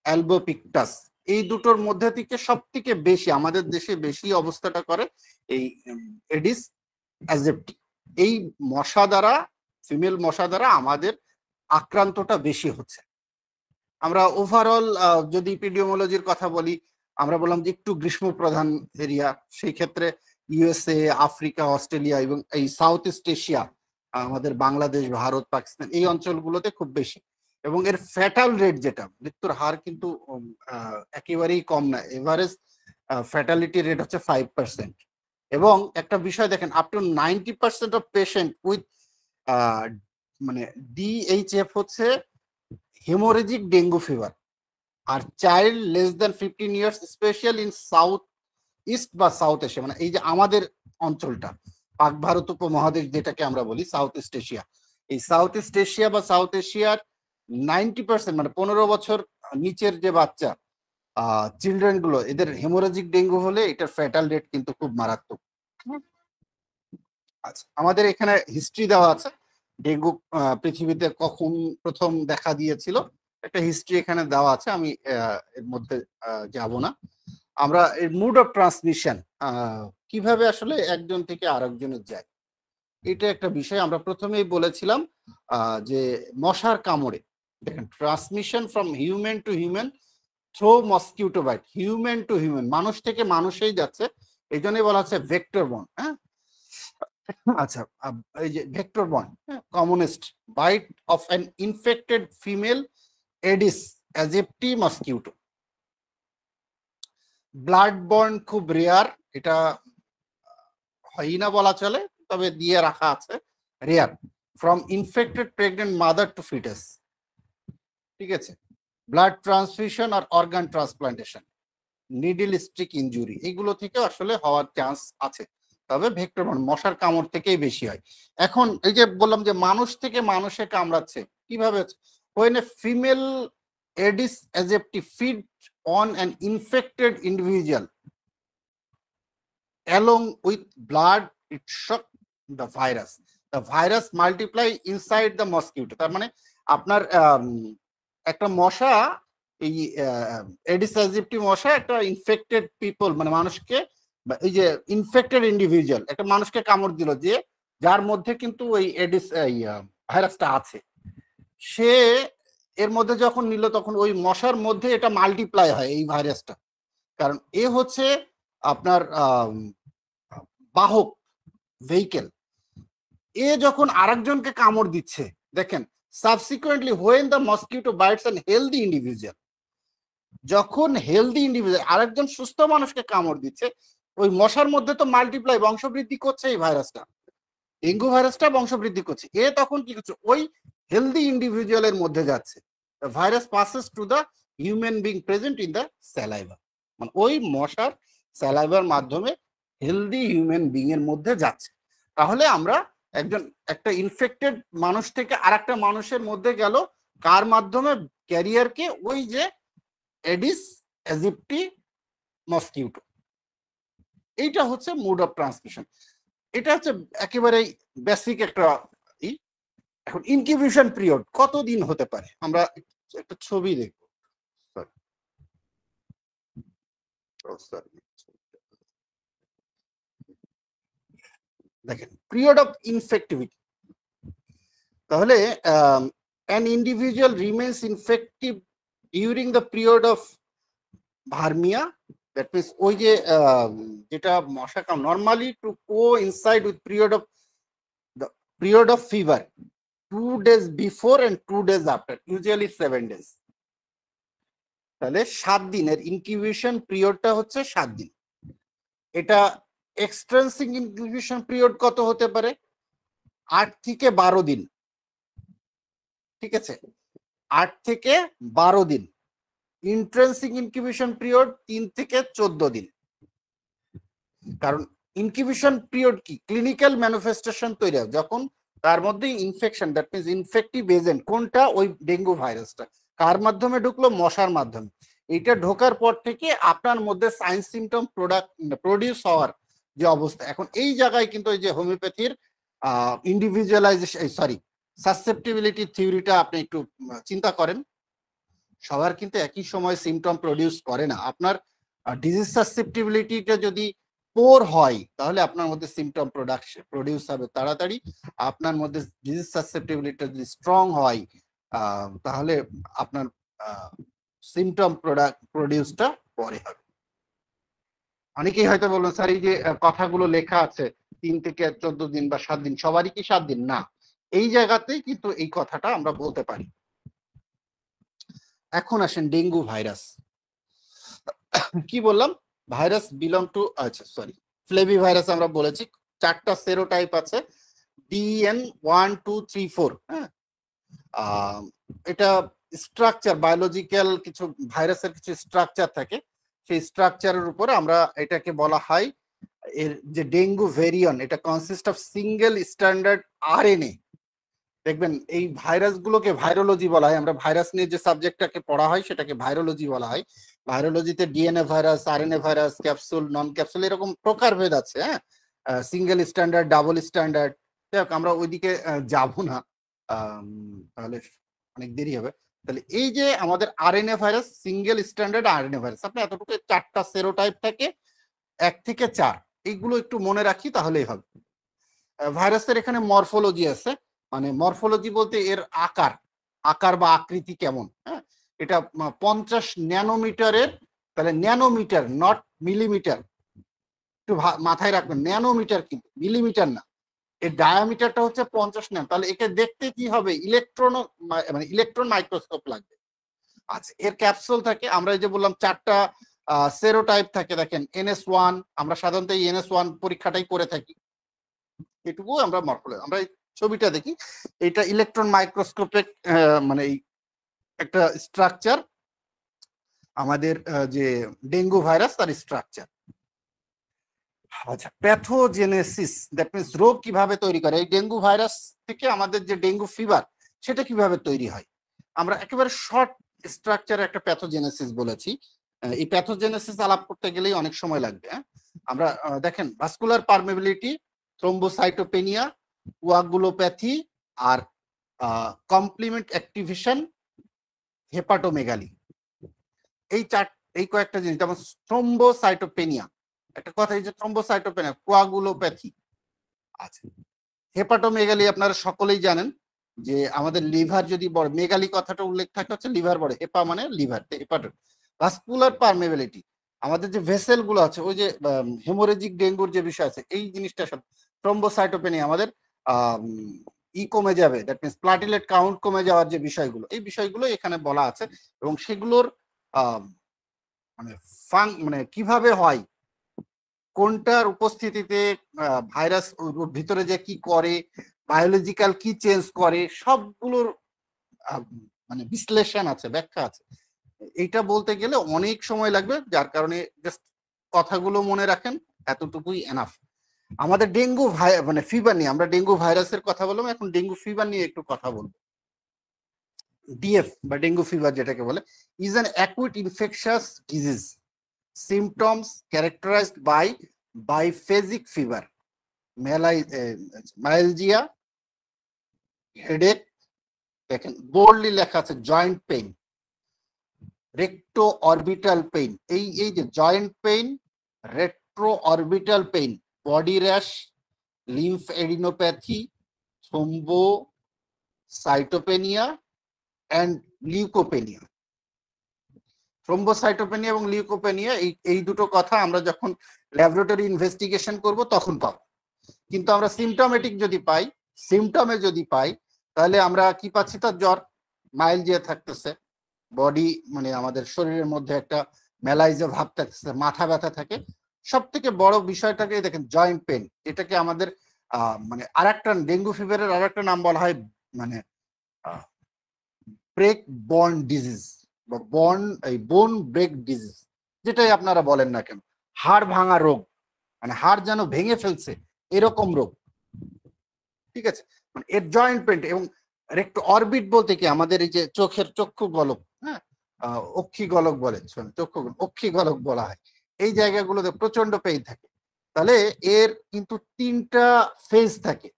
অ্যালবোপিক্টাস। এই দুটোর মধ্যে থেকে সব থেকে বেশি আমাদের দেশে বেশি অবস্থাটা করে এই এডিস এজিপ্টি। এই মশা দ্বারা, ফিমেল মশা দ্বারা আমাদের আক্রান্তটা বেশি হচ্ছে। আমরা ওভারঅল যদি ইপিডেমিওলজির কথা বলি, আমরা বললাম যে একটু গ্রীষ্ম প্রধান এরিয়া, সেই ক্ষেত্রে ইউএসএ, আফ্রিকা, অস্ট্রেলিয়া এবং এই সাউথ ইস্ট এশিয়া, আমাদের বাংলাদেশ, ভারত, পাকিস্তান, এই অঞ্চলগুলোতে খুব বেশি। এবং এর ফ্যাটাল রেট, যেটা মৃত্যুর হার কিন্তু একেবারেই কম না। এভারেজ ফ্যাটালিটি রেট হচ্ছে 5%। এবং একটা বিষয় দেখেন, up to 90% of patient with মানে DHF হচ্ছে হেমোরেজিক ডেঙ্গু ফিভার। আর child less than 15 years, special in south east বা সাউথ এশিয়া, মানে এই যে আমাদের অঞ্চলটা পাক ভারত উপমহাদেশ যেটাকে আমরা বলি সাউথ ইস্ট এশিয়া, এই সাউথ ইস্ট এশিয়া বা সাউথ এশিয়ার 90% মানে 15 বছর নিচের যে বাচ্চা চিলড্রেন গুলো, এদের হেমোরেজিক ডেঙ্গু হলে এটার ফ্যাটাল রেট কিন্তু খুব মারাত্মক। আচ্ছা, আমাদের এখানে হিস্ট্রি দেওয়া আছে ডেঙ্গু পৃথিবীতে কখন প্রথম দেখা দিয়েছিল, একটা হিস্ট্রি এখানে দেওয়া আছে, আমি এর মধ্যে যাব না। আমরা এর মুড অফ ট্রান্সমিশন কিভাবে আসলে একজন থেকে আরেকজনের যায়, এটা একটা বিষয় আমরা প্রথমেই বলেছিলাম যে মশার কামড়ে। দেখেন, transmission from human to human through mosquito bite, human to human, মানুষ থেকে মানুষেই যাচ্ছে, এই জন্যই বলা হচ্ছে ভেক্টর বন্ড। হ্যাঁ, আচ্ছা, এই যে vector bond, commonest byte of an infected female Aedes অ্যাজেপ্টি mosquito. Blood bond খুব রেয়ার, এটা হয় না বলা চলে, তবে দিয়ে রাখা আছে rare, from infected pregnant mother to foetus. ঠিক আছে, ব্লাড ট্রান্সফিউশন আর organ transplantation, needle Streak injury, এগুলো থেকে আসলে হওয়ার চান্স আছে, তবে ভেক্টর বন্ড মশার কামড় থেকেই বেশি হয়। এখন এই যে বললাম যে মানুষ থেকে মানুষে কামড়াচ্ছে কিভাবে, when a female Aedes aegypti feed on an infected individual along with blood, it shock the virus. The virus multiply inside the mosquito. তার মানে আপনার একটা মশা, এই এডিস অ্যাজিপ্টি মশা একটা ইনফেক্টেড পিপল মানে মানুষকে, এই যে ইনফেক্টেড ইন্ডিভিজুয়াল একটা মানুষকে কামড় দিল, যে যার মধ্যে কিন্তু ওই এডিস ভাইরাসটা আছে, সে এর মধ্যে যখন নিল তখন ওই মশার মধ্যে এটা মাল্টিপ্লাই হয় এই ভাইরাসটা, কারণ এ হচ্ছে আপনার বাহক ভেহিকেল। এ যখন আরেকজনকে কামড় দিচ্ছে, দেখেন subsequently when the mosquito bites an healthy individual, যখন হেলদি ইন্ডিভিজুয়াল আরেকজন সুস্থ মানুষকে কামড় দিচ্ছে, ওই মশার মধ্যে তো মাল্টিপ্লাই বংশবৃদ্ধি করছে এই ভাইরাসটা, ডেঙ্গু ভাইরাসটা বংশবৃদ্ধি করছে, এ তখন কি করছে ওই হেলদি ইন্ডিভিজুয়ালের মধ্যে যাচ্ছে, the virus passes to the human being present in the saliva, মানে ওই মশার স্যালাইভার মাধ্যমে হেলদি হিউম্যান বিং এর মধ্যে যাচ্ছে। তাহলে আমরা একটা ইনফেক্টেড মানুষ থেকে আরেকটা মানুষের মধ্যে গেল, কার মাধ্যমে, ক্যারিয়ারকে, ওই যে এডিস অ্যাজিপ্টি মসকিউটো। এইটা হচ্ছে মোড অফ ট্রান্সমিশন, এটা হচ্ছে একেবারে বেসিক একটা। এখন ইনকিউবেশন পিরিয়ড কতদিন হতে পারে, আমরা একটা ছবি দেখব। দেখেন, পিরিয়ড অফ ইনফেক্টিভিটি, তাহলে an individual remains infective during the period of viraemia, that means ওই যে যেটা মশা come normally to coincide with period of fever 2 days before and 2 days after, usually 7 days. তাহলে 7 দিনের ইনকিউবেশন পিরিয়ডটা হচ্ছে 7 দিন। এটা এক্সট্রেন্সিং ইনকিউবেশন পিরিয়ড কত হতে পারে, 8 থেকে 12 দিন। ঠিক আছে, 8 থেকে 12 দিন। ইন্ট্রেন্সিং ইনকিউবেশন পিরিয়ড 3 থেকে 14 দিন। কারণ ইনকিউবেশন পিরিয়ড কি, ক্লিনিক্যাল ম্যানিফেস্টেশন তৈরি হয় যখন তার মধ্যে infection, that means infective agent, কোনটা, ওই ডেঙ্গু ভাইরাসটা কার মাধ্যমে ঢুকলো, মশার মাধ্যমে। এটা ঢোকার পর থেকে আপনার মধ্যে সাইন সিমটম প্রডিউস হওয়ার যে অবস্থা, এখন এই জায়গায় কিন্তু ওই যে হোমিওপ্যাথির ইন্ডিভিজুয়ালাইজেশন সাসেপ্টিবিলিটি থিওরিটা আপনি একটু চিন্তা করেন। সবার কিন্তু একই সময় সিমটম প্রডিউস করে না। আপনার ডিজিজ সাসেপ্টিবিলিটিটা যদি পোর হয় তাহলে আপনার মধ্যে সিমটম প্রডিউস হবে তাড়াতাড়ি। আপনার মধ্যে ডিজিজ সাসেপ্টিবিলিটিটা যদি স্ট্রং হয় তাহলে আপনার সিমটম প্রডিউসটা পরে হবে। অনেকেই হয়তো বলবেন স্যার এই যে কথাগুলো লেখা আছে 3 থেকে 14 দিন বা 7 দিন, সবারই কি 7 দিন? না, এই জায়গাতেই কিন্তু এই কথাটা আমরা বলতে পারি। এখন আসেন ডেঙ্গু ভাইরাস। কি বললাম, ভাইরাস বিলং টু, আচ্ছা সরি, ফ্লেভি ভাইরাস আমরা বলেছি 4টা সেরোটাইপ আছে, DN 1 2 3 4। হ্যাঁ, এটা স্ট্রাকচার, বায়োলজিক্যাল কিছু ভাইরাসের কিছু স্ট্রাকচার থাকে, সেই স্ট্রাকচারের উপর আমরা এটাকে বলা হয় এর যে ডেঙ্গু ভেরিয়ন, এটা consist of single standard RNA। দেখবেন এই ভাইরাসগুলোকে ভাইরোলজি বলা হয়, আমরা ভাইরাস নিয়ে যে সাবজেক্টটাকে পড়া হয় সেটাকে ভাইরোলজি বলা হয়। ভাইরোলজিতে DNA virus, RNA virus, capsule, non capsule এরকম প্রকারভেদ আছে। হ্যাঁ, সিঙ্গেল স্ট্যান্ডার্ড, ডাবল স্ট্যান্ডার্ড, যাক আমরা ওইদিকে যাব না, তাহলে অনেক দেরি হবে। তাহলে এই যে আমাদের RNA virus, single standard RNA virus, আপনি এতটুকু 4টা সেরোটাইপ থাকে, 1 থেকে 4, এইগুলো একটু মনে রাখি তাহলেই হবে। ভাইরাসের এখানে মরফোলজি আছে, মানে মরফোলজি বলতে এর আকার, আকার বা আকৃতি কেমন। হ্যাঁ, এটা 50 ন্যানোমিটারের, তাহলে ন্যানোমিটার নট মিলিমিটার, একটু মাথায় রাখবেন, ন্যানোমিটার কিন্তু মিলিমিটার না। এর ডায়ামিটারটা হচ্ছে 50 ন্যানো, তাহলে একে দেখতে কি হবে, ইলেকট্রন, মানে ইলেকট্রন মাইক্রোস্কোপ লাগবে। আচ্ছা, এর ক্যাপসুল থাকে, আমরা এই যে বললাম 4টা সেরোটাইপ থাকে, দেখেন NS1, আমরা সাধারণত এই NS1 পরীক্ষাটাই করে থাকি, এটুকু আমরা মরফোলজি, আমরা এই ছবিটা দেখি, এটা ইলেকট্রন মাইক্রোস্কোপে মানে একটা স্ট্রাকচার আমাদের যে ডেঙ্গু ভাইরাস তার স্ট্রাকচার। আচ্ছা, প্যাথোজেনেসিস, দ্যাট মিন্স রোগ কিভাবে তৈরি করে, এই ডেঙ্গু ভাইরাস থেকে আমাদের যে ডেঙ্গু ফিভার সেটা কিভাবে তৈরি হয়, আমরা একেবারে শর্ট স্ট্রাকচারে একটা প্যাথোজেনেসিস বলেছি। এই প্যাথোজেনেসিস আলাপ করতে গেলেই অনেক সময় লাগবে। আমরা দেখেন ভাস্কুলার পারমেবিলিটি, থ্রোম্বোসাইটোপেনিয়া, কোয়াগুলোপ্যাথি, আর কমপ্লিমেন্ট অ্যাক্টিভেশন, হেপাটোমেগালি, এই কয়েকটা জিনিস। যেমন থ্রোম্বোসাইটোপেনিয়া, একটা কথা, এই যে থ্রোম্বোসাইটোপেনিয়া, কোয়াগুলোপ্যাথি। আচ্ছা, হেপাটোমেগালি আপনারা সকলেই জানেন যে আমাদের লিভার যদি বড়, মেগালি কথাটা উল্লেখ থাকে হচ্ছে লিভার বড়, হেপা মানে লিভার, হেপাটো। ভাস্কুলার পারমেবিলিটি, আমাদের যে ভেসেল গুলো আছে, ওই যে হেমোরেজিক ডেঙ্গুর যে বিষয় আছে, এই জিনিসটা থ্রোম্বোসাইটোপেনিয়া, আমাদের কমে যাবে, দ্যাট মিন্স প্লাটিলেট কাউন্ট কমে যাওয়ার যে বিষয়গুলো, এই বিষয়গুলো এখানে বলা আছে, এবং সেগুলোর মানে মানে কিভাবে হয়, কোনটার উপস্থিতিতে ভাইরাস ভিতরে যে কি করে, বায়োলজিক্যাল কি চেঞ্জ করে, সবগুলোর মানে বিশ্লেষণ আছে, ব্যাখ্যা আছে। এইটা বলতে গেলে অনেক সময় লাগবে, যার কারণে জাস্ট কথাগুলো মনে রাখেন, এতটুকুই এনাফ। আমাদের ডেঙ্গু মানে ফিভার নিয়ে, আমরা ডেঙ্গু ভাইরাসের কথা বললাম, এখন ডেঙ্গু ফিভার নিয়ে একটু কথা বলবো। DF বা ডেঙ্গু ফিভার যেটাকে বলে, is an acute infectious disease, symptoms characterized by biphasic fever, myalgia, headache, দেখেন বোল্ডলি লেখা আছে joint pain, recto orbital pain, এই যে joint pain, retro orbital pain, body rash, lymph adenopathy, thrombocytopenia and leukopenia. Thrombocytopenia এবং leukopenia, এই দুটো কথা আমরা যখন ল্যাবরেটরি ইনভেস্টিগেশন করব তখন পাবো। কিন্তু আমরা সিমটমে যদি পাই তাহলে আমরা কি পাচ্ছি, তার জ্বর, মাইলজিয়া থাকতেছে, বডি মানে আমাদের শরীরের মধ্যে একটা ম্যালাইজা ভাব থাকতেছে, মাথা ব্যথা থাকে, সব থেকে বড় বিষয়টাকে দেখেন জয়েন্ট পেন, এটাকে আমাদের মানে আরেকটা ডেঙ্গু ফিভারের আরেকটা নাম বলা হয় মানে ব্রেক বর্ন ডিজিজ বা বোন ব্রেক ডিজিজ, যেটাই আপনারা বলেন না কেন, হাড় ভাঙা রোগ, মানে হাড় যেন ভেঙে ফেলছে এরকম রোগ। ঠিক আছে, মানে এর জয়েন্ট পেন। এবং রেক্টো অরবিট বলতে কি, আমাদের এই যে চোখের চক্ষু গলক, হ্যাঁ, অক্ষি গলক বলে, অক্ষি গলক বলা হয়, এই জায়গাগুলোতে প্রচন্ড পেইন থাকে। তাহলে এর কিন্তু 3টা ফেজ থাকে,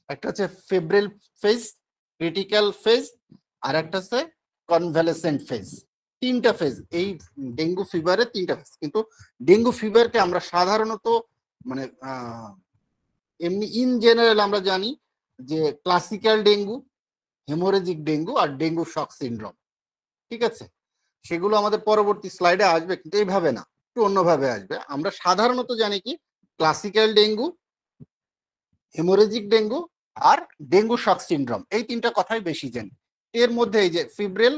একটা হচ্ছে ফেব্রিল ফেজ, ক্রিটিক্যাল ফেজ, আর একটা হচ্ছে কনভ্যালেসেন্ট ফেজ। 3টা ফেজ এই ডেঙ্গু ফিভারের, 3টা ফেজ। কিন্তু ডেঙ্গু ফিভারকে আমরা সাধারণত মানে এমনি ইন জেনারেল আমরা জানি যে ক্লাসিক্যাল ডেঙ্গু, হেমোরেজিক ডেঙ্গু আর ডেঙ্গু শক সিনড্রোম। ঠিক আছে, সেগুলো আমাদের পরবর্তী স্লাইডে আসবে, কিন্তু এইভাবে না, একটু অন্যভাবে আসবে। আমরা সাধারণত জানি কি ক্লাসিক্যাল ডেঙ্গু, হেমোরেজিক ডেঙ্গু আর ডেঙ্গু শক সিনড্রোম, এই 3টা কথাই বেশি জানি। এর মধ্যে এই যে ফিব্রিল,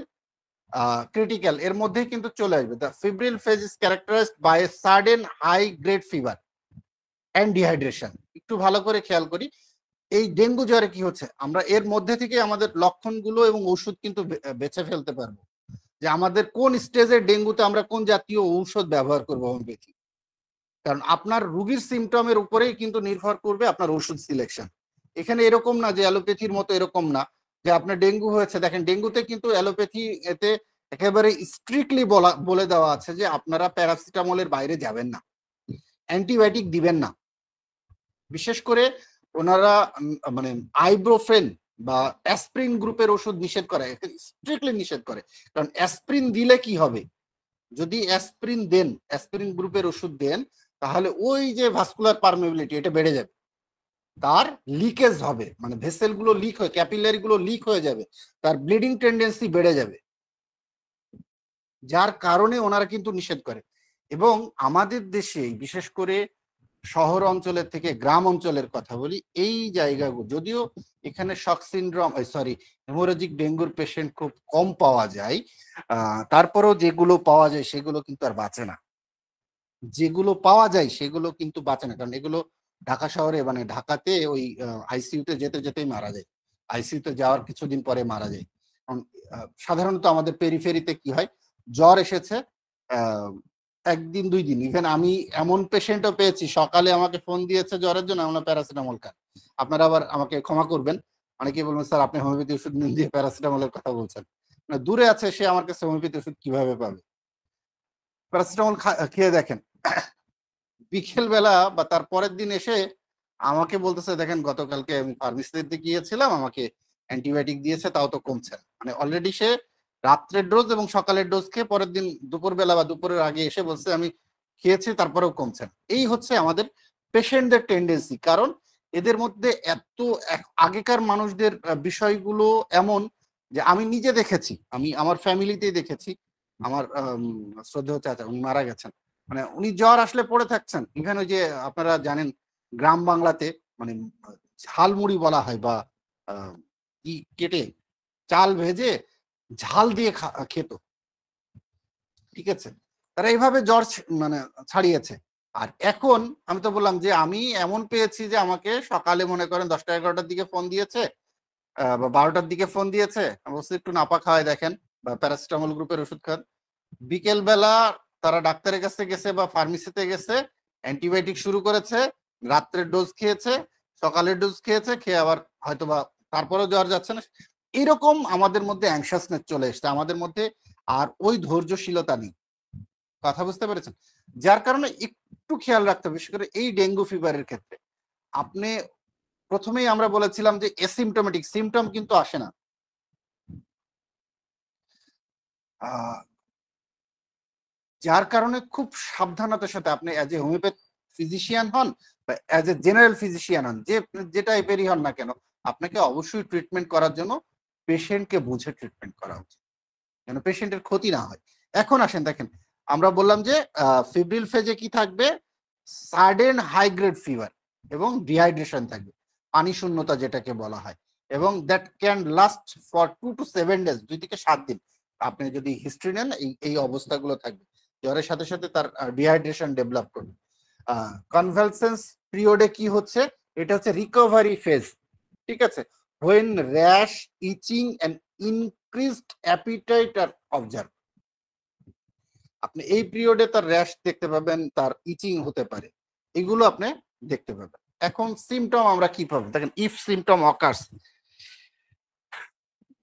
ক্রিটিক্যাল এর মধ্যে কিন্তু চলে আসবে। The febrile phase is characterised by a sudden high grade fever and dehydration. একটু ভালো করে খেয়াল করি এই ডেঙ্গু জ্বরে কি হচ্ছে, আমরা এর মধ্যে থেকে আমাদের লক্ষণগুলো এবং ওষুধ কিন্তু বেছে ফেলতে পারবো যে আমাদের কোন স্টেজের ডেঙ্গুতে আমরা কোন জাতীয় ঔষধ ব্যবহার করবো হোমিওপ্যাথি। কারণ আপনার রুগীর সিমটমের উপরেই কিন্তু নির্ভর করবে আপনার ওষুধ সিলেকশন। এখানে এরকম না যে অ্যালোপ্যাথির মতো, এরকম না যে আপনার ডেঙ্গু হয়েছে। দেখেন ডেঙ্গুতে কিন্তু অ্যালোপ্যাথি এতে একেবারে স্ট্রিক্টলি বলে দেওয়া আছে যে আপনারা প্যারাসিটামলের বাইরে যাবেন না, অ্যান্টিবায়োটিক দিবেন না। বিশেষ করে ওনারা মানে আইব্রোফেন বা অ্যাসপ্রিন গ্রুপের ওষুধ নিষেধ করে, স্ট্রিক্টলি নিষেধ করে। কারণ অ্যাসপ্রিন দিলে কি হবে, যদি অ্যাসপ্রিন দেন, অ্যাসপ্রিন গ্রুপের ওষুধ দেন, তাহলে ওই যে ভাস্কুলার পারমেবিলিটি এটা বেড়ে যাবে, তার লিকেজ হবে, মানে ভেসেল গুলো লিক হয়ে, ক্যাপিলারি গুলো লিক হয়ে যাবে, তার ব্লিডিং টেন্ডেন্সি বেড়ে যাবে, যার কারণে ওনারা কিন্তু নিষেধ করে। এবং আমাদের দেশে বিশেষ করে শহর অঞ্চলের থেকে গ্রাম অঞ্চলের কথা বলি, এই জায়গাগুলো যদিও এখানে শক সিনড্রোম হেমোরেজিক ডেঙ্গুর পেশেন্ট খুব কম পাওয়া যায়, তারপরেও যেগুলো পাওয়া যায় সেগুলো কিন্তু আর বাঁচে না। যেগুলো পাওয়া যায় সেগুলো কিন্তু বাঁচে না, কারণ এগুলো ঢাকা শহরে মানে ঢাকাতে ওই আইসিইউতে যেতে যেতেই মারা যায়, আইসিইউতে যাওয়ার কিছুদিন পরে মারা যায়। সাধারণত আমাদের পেরিফেরিতে কি হয়, জ্বর এসেছে একদিন দুই দিন, ইভেন আমি এমন পেশেন্টও পেয়েছি সকালে আমাকে ফোন দিয়েছে জ্বরের জন্য, আমরা প্যারাসিটামল খান। আপনারা আবার আমাকে ক্ষমা করবেন, অনেকে বলবেন স্যার আপনি হোমিওপ্যাথি ওষুধ দিয়ে প্যারাসিটামলের কথা বলছেন। মানে দূরে আছে সে আমার কাছে হোমিওপ্যাথি ওষুধ কিভাবে পাবে? প্যারাসিটামল খেয়ে দেখেন, বিকেল বেলা বা তার পরের দিন এসে আমাকে বলতেছে দেখেন গতকালকে আমি ফার্মেসিতে গিয়েছিলাম, আমাকে অ্যান্টিবায়োটিক দিয়েছে, তাও তো কমছে না। মানে অলরেডি সে রাত্রের ডোজ এবং সকালের ডোজ খেয়ে পরের দিন দুপুরবেলা বা দুপুরের আগে এসে বলছে আমি খেয়েছি তারপরেও কমছে না। এই হচ্ছে আমাদের পেশেন্টদের টেন্ডেন্সি। কারণ এদের মধ্যে এত আগেকার মানুষদের বিষয়গুলো এমন যে আমি নিজে দেখেছি, আমি আমার ফ্যামিলিতেই দেখেছি। আমার শ্রদ্ধেয় চাচা উনি মারা গেছেন, মানে উনি জ্বর আসলে পড়ে থাকছেন। ইভেন ওই যে আপনারা জানেন গ্রাম বাংলাতে মানে ঝালমুড়ি বলা হয়, বা ই কেটে চাল ভেজে ঝাল দিয়ে খেত, ঠিক আছে, তারা এইভাবে জ্বর মানে ছাড়িয়েছে। আর এখন আমি তো বললাম যে আমি এমন পেয়েছি যে আমাকে সকালে মনে করেন 10টা 11টার দিকে ফোন দিয়েছে বা 12টার দিকে ফোন দিয়েছে, আমি বলছি একটু নাপা খাওয়াই দেখেন বা প্যারাসিটামল গ্রুপের ওষুধ খান। বিকেল বেলা তারা ডাক্তারের কাছে গেছে বা ফার্মেসিতে গেছে, অ্যান্টিবায়োটিক শুরু করেছে, রাত্রের ডোজ খেয়েছে, সকালের ডোজ খেয়েছে, খেয়ে আবার হয়তো বা তারপরেও জ্বর যাচ্ছে না। এরকম আমাদের মধ্যে অ্যাংশাসনেস চলে এসছে, আমাদের মধ্যে আর ওই ধৈর্যশীলতা নেই। কথা বুঝতে পেরেছেন? যার কারণে একটু খেয়াল রাখতে হবে, বিশেষ করে এই ডেঙ্গু ফিভারের ক্ষেত্রে। আপনি প্রথমেই আমরা বলেছিলাম যে অ্যাসিমটোমেটিক, সিমটম কিন্তু আসে না। যার কারণে খুব সাবধানতার সাথে আপনি অ্যাজ এ হোমিওপ্যাথ ফিজিশিয়ান হন বা অ্যাজ এ জেনারেল ফিজিশিয়ান হন, যে টাইপেরই হন না কেন, আপনাকে অবশ্যই ট্রিটমেন্ট করার জন্য পেশেন্টকে বুঝে ট্রিটমেন্ট করা উচিত, যেন পেশেন্টের ক্ষতি না হয়। এখন আসেন দেখেন, আমরা বললাম যে ফিব্রিল ফেজে কি থাকবে, সাডেন হাই গ্রেড ফিভার এবং ডিহাইড্রেশন থাকবে, পানি শূন্যতা যেটাকে বলা হয়, এবং that can last for 2 to 7 days, 2 থেকে 7 দিন। আপনি যদি হিস্ট্রি নেন এই অবস্থাগুলো থাকবে, জ্বরের সাথে সাথে তার ডিহাইড্রেশন ডেভেলপ করবে। কনভালসেন্স পিরিয়ডে কি হচ্ছে, এটা হচ্ছে রিকভারি ফেজ, ঠিক আছে, when rash, itching and increased appetite are observed। আপনি এই পিরিয়ডে তার র্যাশ দেখতে পাবেন, তার ইচিং হতে পারে, এগুলো আপনি দেখতে পাবেন। এখন সিমটম আমরা কি পাবো দেখেন, if symptom occurs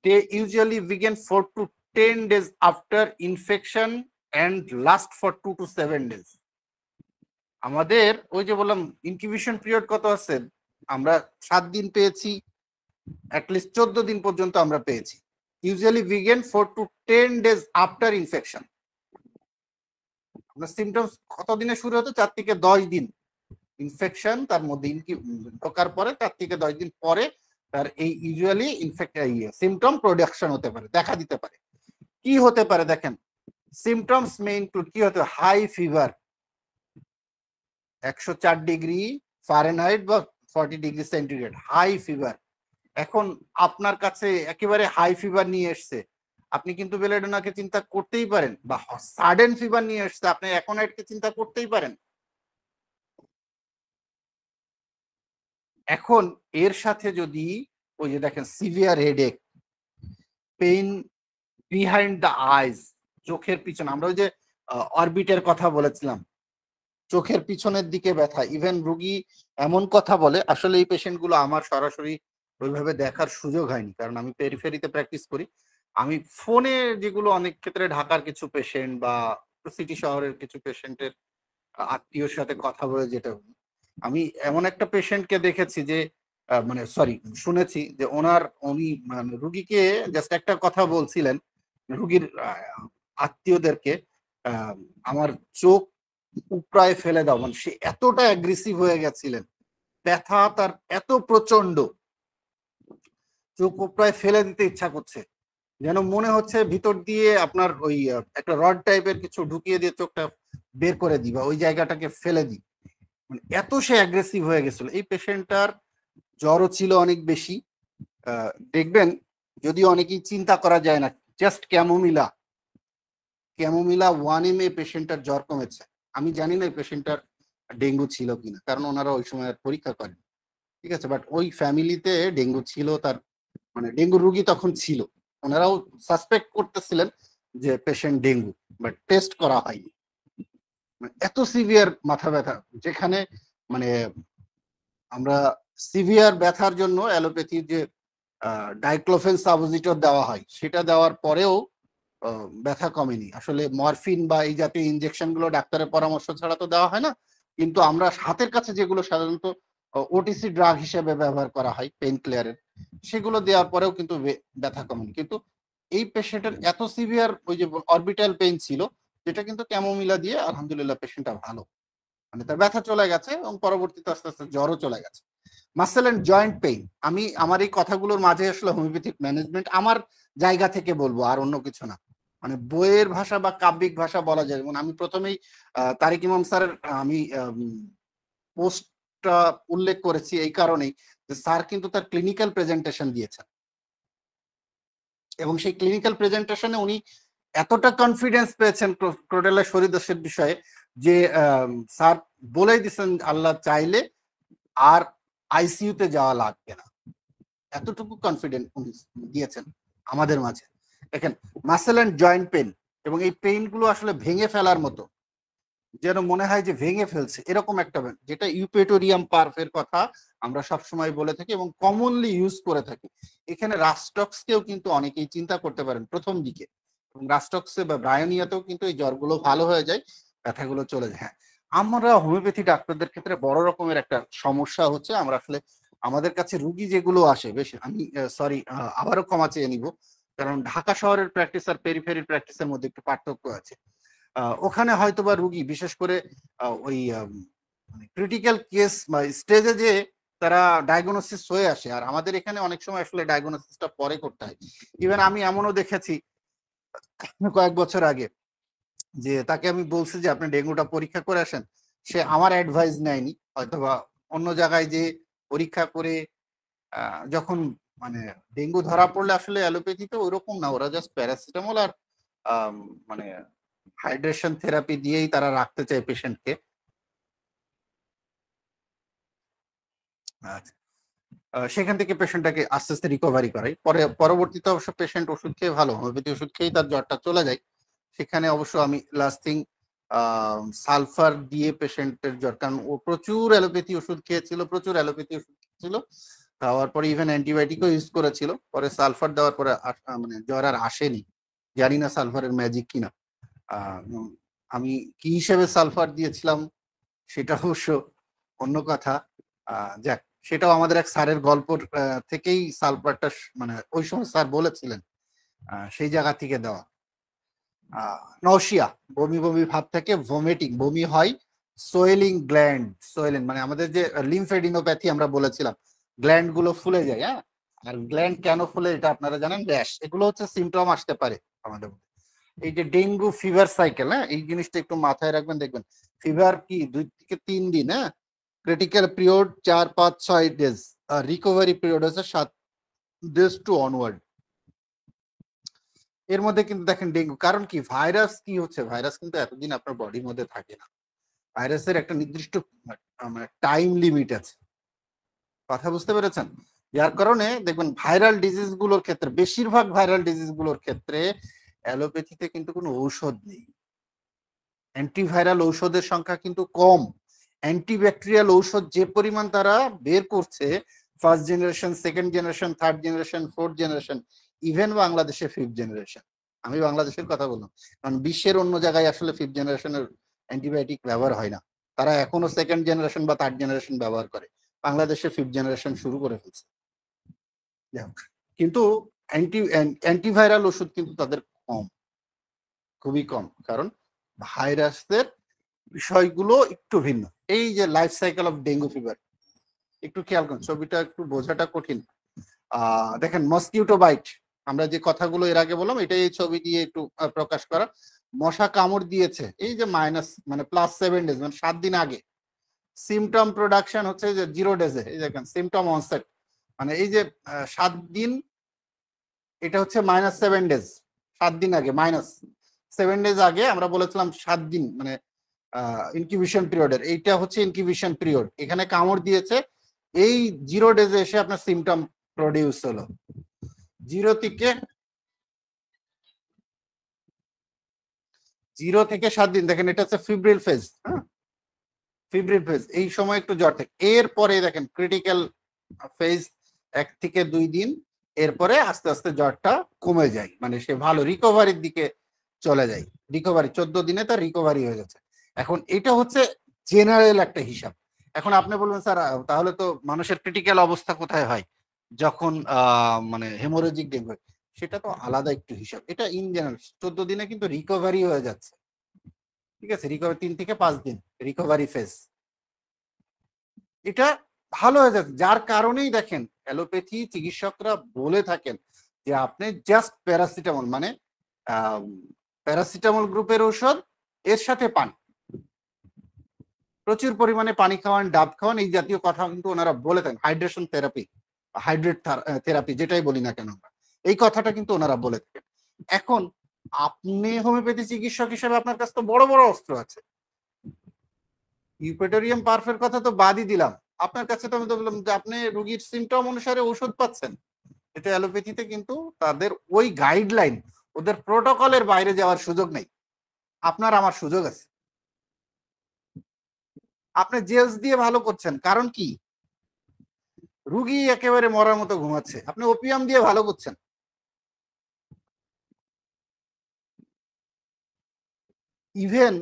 they usually begin 4 to 10 days after infection and last for 2 to 7 days। আমাদের ওই যে বললাম ইনকিউবেশন পিরিয়ড কত আছে, আমরা 7 দিন পেয়েছি, অ্যাটলিস্ট 14 দিন পর্যন্ত আমরা পেয়েছি। Usually begin 4 to 10 days after infection. আপনার সিমটমস কত দিনে শুরু হতো, 4 থেকে 10 দিন ইনফেকশন, তার মধ্যে ঢোকার পরে 4 থেকে 10 দিন পরে তার এই ইউজুয়ালি সিমটম প্রোডাকশন হতে পারে, দেখা দিতে পারে। কি হতে পারে দেখেন, সিমটমস মে ইনক্লুড, কি হতে, হাই ফিভার 104 ডিগ্রি ফারেনহাইট বা 40 ডিগ্রি সেন্টিগ্রেড, হাই ফিভার। এখন আপনার কাছে একেবারে হাই ফিভার নিয়ে এসছে, আপনি কিন্তু বেলেডোনাকে চিন্তা করতেই পারেন, বা সাডেন ফিভার নিয়ে এসছে আপনি অ্যাকোনাইটকে চিন্তা করতেই পারেন। এখন এর সাথে যদি ওই যে দেখেন severe headache, pain behind the eyes, চোখের পিছনে, আমরা ওই যে অরবিটের কথা বলেছিলাম, চোখের পিছনের দিকে ব্যথা, ইভেন রুগী এমন কথা বলে, আসলে এই পেশেন্ট গুলো আমার সরাসরি ওইভাবে দেখার সুযোগ হয়নি, কারণ আমি পেরিফেরিতে প্র্যাকটিস করি। আমি ফোনে যেগুলো অনেক ক্ষেত্রে ঢাকার কিছু পেশেন্ট বা সিটি শহরের কিছু পেশেন্টের আত্মীয়র সাথে কথা বলে যেটা, আমি এমন একটা পেশেন্টকে দেখেছি যে মানে সরি শুনেছি যে উনি মানে রুগীকে জাস্ট একটা কথা বলছিলেন, রুগীর আত্মীয়দেরকে, আমার চোখ উপরায় ফেলে দাও, মানে সে এতটা অ্যাগ্রেসিভ হয়ে গেছিলেন, ব্যথা তার এত প্রচন্ড, চোখ উপরায় ফেলে দিতে ইচ্ছা করছে, যেন মনে হচ্ছে ভিতর দিয়ে আপনার ওই একটা রড টাইপের কিছু ঢুকিয়ে দিয়ে চোখটা বের করে দিবা, ওই জায়গাটাকে ফেলে দিই, মানে এত সে অ্যাগ্রেসিভ হয়ে গেছিল। এই পেশেন্টটার জ্বরও ছিল অনেক বেশি। দেখবেন যদি অনেকেই চিন্তা করা যায় না, জাস্ট ক্যামোমিলা 1 ml পেশেন্টটার জ্বর কমেছে। আমি জানি না এই পেশেন্টটার ডেঙ্গু ছিল কিনা, কারণ ওনারা ওই সময় পরীক্ষা করেন, ঠিক আছে, বাট ওই ফ্যামিলিতে ডেঙ্গু ছিল, তার মানে ডেঙ্গু রুগী তখন ছিল, ওনারাও সাসপেক্ট করতেছিলেন যে পেশেন্ট ডেঙ্গু, বাট টেস্ট করা হয়নি। এত সিভিয়ার মাথা ব্যথা, যেখানে মানে আমরা সিভিয়ার ব্যথার জন্য অ্যালোপ্যাথির যে ডাইক্লোফেন সাপোজিটর দেওয়া হয়, সেটা দেওয়ার পরেও ব্যথা কমেনি। আসলে মরফিন বা এই জাতীয় ইনজেকশন গুলো ডাক্তারের পরামর্শ ছাড়া তো দেওয়া হয় না, কিন্তু আমরা হাতের কাছে যেগুলো সাধারণত ওটিসি ড্রাগ হিসেবে ব্যবহার করা হয় পেইন ক্লিয়ারের, সেগুলো দেওয়ার পরেও কিন্তু ব্যথা কমেনি। কিন্তু এই পেশেন্টের এত সিভিয়ার ওই যে অরবিটাল পেইন ছিল, যেটা কিন্তু ক্যামোমিলা দিয়ে আলহামদুলিল্লাহ পেশেন্টটা ভালো, মানে তার ব্যথা চলে গেছে এবং পরবর্তীতে আস্তে আস্তে জ্বরও চলে গেছে। মাসেল এন্ড জয়েন্ট পেইন, আমি আমার এই কথাগুলোর মাঝে আসলে হোমিওপ্যাথিক ম্যানেজমেন্ট আমার জায়গা থেকে বলবো, আর অন্য কিছু না, মানে বইয়ের ভাষা বা কাব্যিক ভাষা বলা যায়। যেমন আমি প্রথমেই তারিক ইমাম স্যারের আমি পোস্টটা উল্লেখ করেছি এই কারণেই যে স্যার কিন্তু তার ক্লিনিক্যাল প্রেজেন্টেশন দিয়েছেন, এবং সেই ক্লিনিক্যাল প্রেজেন্টেশনে উনি এতটা কনফিডেন্স পেয়েছেন ক্রোডেলা শরীরদোষের বিষয়ে যে স্যার বলেই দিচ্ছেন আল্লাহ চাইলে আর আইসিইউতে যাওয়া লাগবে না, এতটুকু কনফিডেন্ট উনি দিয়েছেন আমাদের মাঝে। দেখেন মাসেল এন্ড জয়েন্ট পেন, এবং এই পেইন গুলো আসলে ভেঙে ফেলার মতো, যেন মনে হয় যে ভেঙে ফেলছে, এরকম একটা যেটা ইউপেটোরিয়াম পারফের কথা আমরা সবসময় বলে থাকি এবং কমনলি ইউজ করে থাকি। এখানে রাস্টক্সকেও কিন্তু অনেকেই চিন্তা করতে পারেন প্রথম দিকে, এবং রাস্টক্সে বা ব্রায়োনিয়াতেও কিন্তু এই জ্বরগুলো ভালো হয়ে যায়, ব্যথাগুলো চলে যায়। হ্যাঁ, আমরা হোমিওপ্যাথি ডাক্তারদের ক্ষেত্রে বড় রকমের একটা সমস্যা হচ্ছে, আমরা আসলে আমাদের কাছে রুগী যেগুলো আসে বেশি, আমি সরি আবারও ক্ষমা চেয়ে নিব, কারণ ঢাকা শহরের প্র্যাকটিস আর পেরিফেরির প্র্যাকটিসের মধ্যে একটু পার্থক্য আছে। ওখানে হয়তোবা রুগী বিশেষ করে ওই ক্রিটিক্যাল কেস বা স্টেজে যে তারা ডায়াগনোসিস হয়ে আসে, আর আমাদের এখানে অনেক সময় আসলে ডায়াগনোসিসটা পরে করতে হয়। ইভেন আমি এমনও দেখেছি কয়েক বছর আগে যে তাকে আমি বলছি যে আপনি ডেঙ্গুটা পরীক্ষা করে আসেন, সে আমার অ্যাডভাইস নেয়নি, হয়তোবা অন্য জায়গায় যে পরীক্ষা করে যখন মানে ডেঙ্গু ধরা পড়লে আসলে অ্যালোপ্যাথিতে ওইরকম না, ওরা জাস্ট প্যারাসিটামল আর মানে হাইড্রেশন থেরাপি দিয়েই তারা রাখতে চায় পেশেন্টকে। সেখান থেকে পেশেন্টটাকে আস্তে আস্তে রিকভারি করাই, পরবর্তীতে অবশ্য পেশেন্ট ওষুধ খেয়ে ভালো, হোমিওপ্যাথি ওষুধ খেয়েই তার জ্বরটা চলে যায়। সেখানে অবশ্য আমি লাস্টিং সালফার দিয়ে পেশেন্টের জ্বর, কারণ ও প্রচুর অ্যালোপ্যাথি ওষুধ খেয়েছিল, খাওয়ার পরে ইভেন অ্যান্টিবায়োটিকও ইউজ করেছিল, পরে সালফার দেওয়ার পরে মানে জ্বর আর আসেনি। জানি না সালফারের ম্যাজিক কিনা, আমি কি হিসেবে সালফার দিয়েছিলাম সেটা অবশ্য অন্য কথা। যাক, সেটাও আমাদের এক স্যারের গল্প থেকেই সালফারটা মানে ওই সময় স্যার বলেছিলেন সেই জায়গা থেকে দেওয়া। নওশিয়া, বমি বমি ভাব থেকে ভমিটিং, বমি হয়, সোয়েলিং গ্ল্যান্ড, সোয়েলিং মানে আমাদের যে লিম্ফেডিনোপ্যাথি আমরা বলেছিলাম, গ্ল্যান্ড গুলো ফুলে যায়। হ্যাঁ, আর গ্ল্যান্ড কেন ফুলে এটা আপনারা জানেন, র্যাশ, এগুলো হচ্ছে সিমটম আসতে পারে আমাদের মধ্যে। এই যে ডেঙ্গু ফিভার সাইকেল, হ্যাঁ, এই জিনিসটা একটু মাথায় রাখবেন। দেখবেন ফিভার কি 2 থেকে 3 দিন, হ্যাঁ, ক্রিটিক্যাল পিরিয়ড 4, 5, 6 ডেজ, আর রিকভারি পিরিয়ড হচ্ছে 7 ডেজ টু অনওয়ার্ড। এর মধ্যে কিন্তু দেখেন ডেঙ্গু, কারণ কি ভাইরাস কি হচ্ছে, ভাইরাস কিন্তু এতদিন আপনার বডির মধ্যে থাকে না, ভাইরাসের একটা নির্দিষ্ট টাইম লিমিট আছে, কথা বুঝতে পেরেছেন? যার কারণে দেখবেন ভাইরাল ডিজিজ গুলোর ক্ষেত্রে, বেশিরভাগ ভাইরাল ডিজিজ গুলোর ক্ষেত্রে অ্যালোপ্যাথিতে কিন্তু কোনো ঔষধ নেই, অ্যান্টিভাইরাল ঔষধের সংখ্যা কিন্তু কম, অ্যান্টিব্যাকটেরিয়াল ঔষধ যে পরিমাণ তারা বের করছে, first generation, second generation, third generation, fourth generation, even বাংলাদেশে ফিফথ জেনারেশন, আমি বাংলাদেশের কথা বললাম, কারণ বিশ্বের অন্য জায়গায় আসলে ফিফথ জেনারেশনের অ্যান্টিবায়োটিক ব্যবহার হয় না, তারা এখনো সেকেন্ড জেনারেশন বা থার্ড জেনারেশন ব্যবহার করে, বাংলাদেশে ফিফথ জেনারেশন শুরু করে ফেলছে। কিন্তু অ্যান্টিভাইরাল ওষুধ কিন্তু তাদের কম, খুবই কম, কারণ ভাইরাসের বিষয়গুলো একটু ভিন্ন। এই যে life cycle of dengue fever একটু খেয়াল করুন, ছবিটা একটু বোঝাটা কঠিন। দেখেন মসকিউটো বাইট, আমরা যে কথাগুলো এর আগে বললাম এটাই এই ছবি দিয়ে একটু প্রকাশ করা। মশা কামড় দিয়েছে, এই যে +7 days, মানে 7 দিন আগে। সিমটম প্রোডাকশন হচ্ছে যে 0 days-এ, এই দেখেন সিমটম অনসেট, মানে এই যে 7 দিন, এটা হচ্ছে -7 days, 7 দিন আগে, -7 days আগে আমরা বলেছিলাম 7 দিন মানে ইনকিউবেশন পিরিয়ডের, এইটা হচ্ছে ইনকিউবেশন পিরিয়ড। এখানে কামড় দিয়েছে, এই 0 days-এ এসে আপনার সিমটম প্রডিউস হলো। 0 থেকে 7 দিন, দেখেন এটা হচ্ছে ফিব্রিল ফেজ, হ্যাঁ ফিব্রিল ফেজ, এই সময় একটু জ্বর থাকে। এরপরে দেখেন ক্রিটিক্যাল ফেজ 1 থেকে 2 দিন, এরপরে আস্তে আস্তে জ্বরটা কমে যায়, মানে সে ভালো রিকভারির দিকে চলে যায়, রিকভারি 14 দিনে তার রিকভারি হয়ে যাচ্ছে। এখন এটা হচ্ছে জেনারেল একটা হিসাব। এখন আপনি বলবেন স্যার তাহলে তো মানুষের ক্রিটিক্যাল অবস্থা কোথায় হয়, যখন মানে হেমোরেজিক ডেঙ্গু, সেটা তো আলাদা একটু হিসাব। এটা ইন জেনারেল 14 দিনে কিন্তু রিকভারি হয়ে যাচ্ছে, ঠিক আছে, রিকভারি 3 থেকে 5 দিন রিকভারি ফেজ, এটা ভালো হয়ে যাচ্ছে। যার কারণেই দেখেন অ্যালোপ্যাথি চিকিৎসকরা বলে থাকেন যে আপনি জাস্ট প্যারাসিটামল, মানে প্যারাসিটামল গ্রুপের ঔষধ, এর সাথে পানি, প্রচুর পরিমাণে পানি খাওয়ান, ডাব খাওয়ান, এই জাতীয় কথা কিন্তু ওনারা বলে থাকেন। হাইড্রেশন থেরাপি, হাইড্রেট থেরাপি যেটাই বলি না কেন আমরা, এই কথাটা কিন্তু ওনারা বলে থাকেন। এখন আপনি হোমিওপ্যাথি চিকিৎসক হিসেবে আপনার কাছে তো বড় বড় অস্ত্র আছে, ইউপেটোরিয়াম পারফের কথা তো বাদই দিলাম, আপনার কাছে তো আমি তো বললাম যে আপনি রোগীর সিমটম অনুসারে ওষুধ পাচ্ছেন। এটা অ্যালোপ্যাথিতে কিন্তু তাদের ওই গাইডলাইন, ওদের প্রোটোকলের বাইরে যাওয়ার সুযোগ নেই, আপনার আমার সুযোগ আছে। আপনি জেলস দিয়ে ভালো করছেন, কারণ কি রুগী একেবারে মরার মতো ঘুমাচ্ছে, আপনি ওপিয়াম দিয়ে ভালো করছেন। ইভেন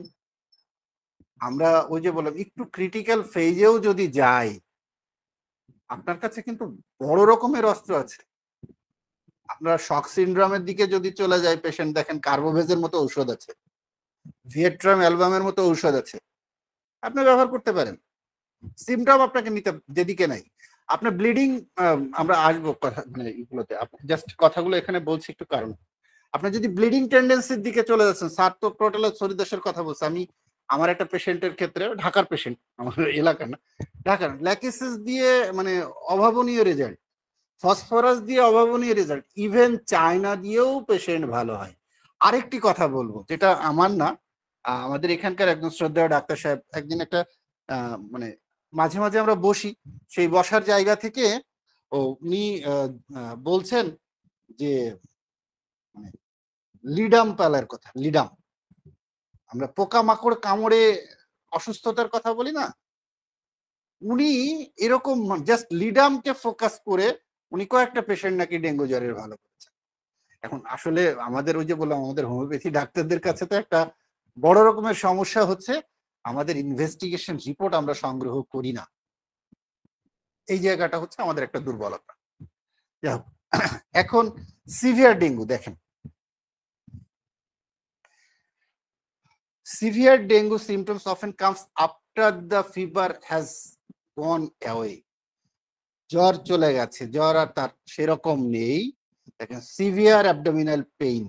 আমরা ওই যে বললাম একটু ক্রিটিক্যাল ফেজেও যদি যাই, আপনার কাছে কিন্তু বড় রকমের অস্ত্র আছে। আপনার শক সিনড্রোমের দিকে যদি চলে যায় পেশেন্ট, দেখেন কার্বোভেজের মতো ঔষধ আছে, ভিয়েট্রাম অ্যালবামের মতো ঔষধ আছে, আপনি ব্যবহার করতে পারেন। সিমটম আপনাকে নিতে যেদিকে নাই, আপনার ব্লিডিং, আমরা আসবো কথা মানে এগুলোতে, জাস্ট কথাগুলো এখানে বলছি একটু, কারণ আপনার যদি ব্লিডিং টেন্ডেন্সির দিকে চলে যাচ্ছেন, স্যার তো টোটাল সরিদোষের কথা বলছে, আমি আমার একটা পেশেন্টের ক্ষেত্রে, ঢাকার পেশেন্ট, আমার এলাকার না, ঢাকার, ল্যাকিসিস দিয়ে মানে অভাবনীয় রেজাল্ট, ফসফরাস দিয়ে অভাবনীয় রেজাল্ট, ইভেন চায়না দিয়েও পেশেন্ট ভালো হয়। আরেকটি কথা বলবো, যেটা আমার না, আমাদের এখানকার একজন শ্রদ্ধেয় ডাক্তার সাহেব একদিন একটা মানে মাঝে মাঝে আমরা বসি, সেই বসার জায়গা থেকে উনি বলছেন যে মানে লিডাম প্যালের কথা, লিডাম, আমরা পোকামাকড় কামড়ে অসুস্থতার কথা বলি না, উনি এরকম জাস্ট লিডামকে ফোকাস করে উনি কয়েকটা পেশেন্ট নাকি ডেঙ্গু জ্বরের ভালো করেছেন। এখন আসলে আমাদের ওই যে বললাম, আমাদের হোমিওপ্যাথি ডাক্তারদের কাছে তো একটা বড় রকমের সমস্যা হচ্ছে, আমাদের ইনভেস্টিগেশন রিপোর্ট আমরা সংগ্রহ করি না, এই জায়গাটা হচ্ছে আমাদের একটা দুর্বলতা। এখন সিভিয়ার ডেঙ্গু দেখেন, severe dengue symptoms often comes after the fever has gone away, জ্বর চলে গেছে, জ্বর আর তার সেরকম নেই, দেখেন সিভিয়ার অ্যাবডোমিনাল পেইন,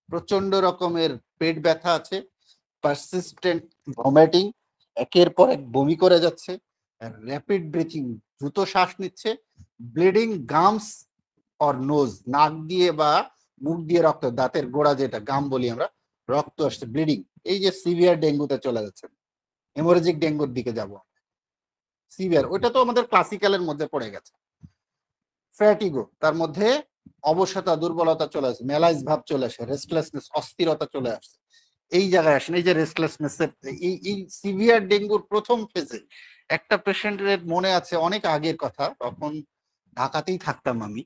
প্রচন্ড রকমের পেট ব্যথা আছে, পারসিস্টেন্ট ভমিটিং, একের পর এক বমি করে যাচ্ছে, র্যাপিড ব্রিথিং, দ্রুত শ্বাস নিচ্ছে, ব্লিডিং গামস অর নোজ, নাক দিয়ে বা মুখ দিয়ে রক্ত, দাঁতের গোড়া যেটা গাম বলি আমরা, রক্ত আসছে, ব্লিডিং, এই যে সিভিয়ার ডেঙ্গুতে চলে যাচ্ছে, হেমোরেজিক ডেঙ্গুর দিকে যাব। সিভিয়ার ওইটা তো আমাদের ক্লাসিক্যালের মধ্যে পড়ে গেছে। ফ্যাটিগো, তার মধ্যে অবসাদা, দুর্বলতা চলে আসে, ম্যালাইজ ভাব চলে আসে, রেস্টলেসনেস, অস্থিরতা চলে আসছে। এই জায়গায় আসেন, এই যে রেস্টলেসনেস, এই সিভিয়ার ডেঙ্গুর প্রথম ফেজে একটা পেশেন্টের মনে আছে, অনেক আগের কথা, তখন ঢাকাতেই থাকতাম আমি,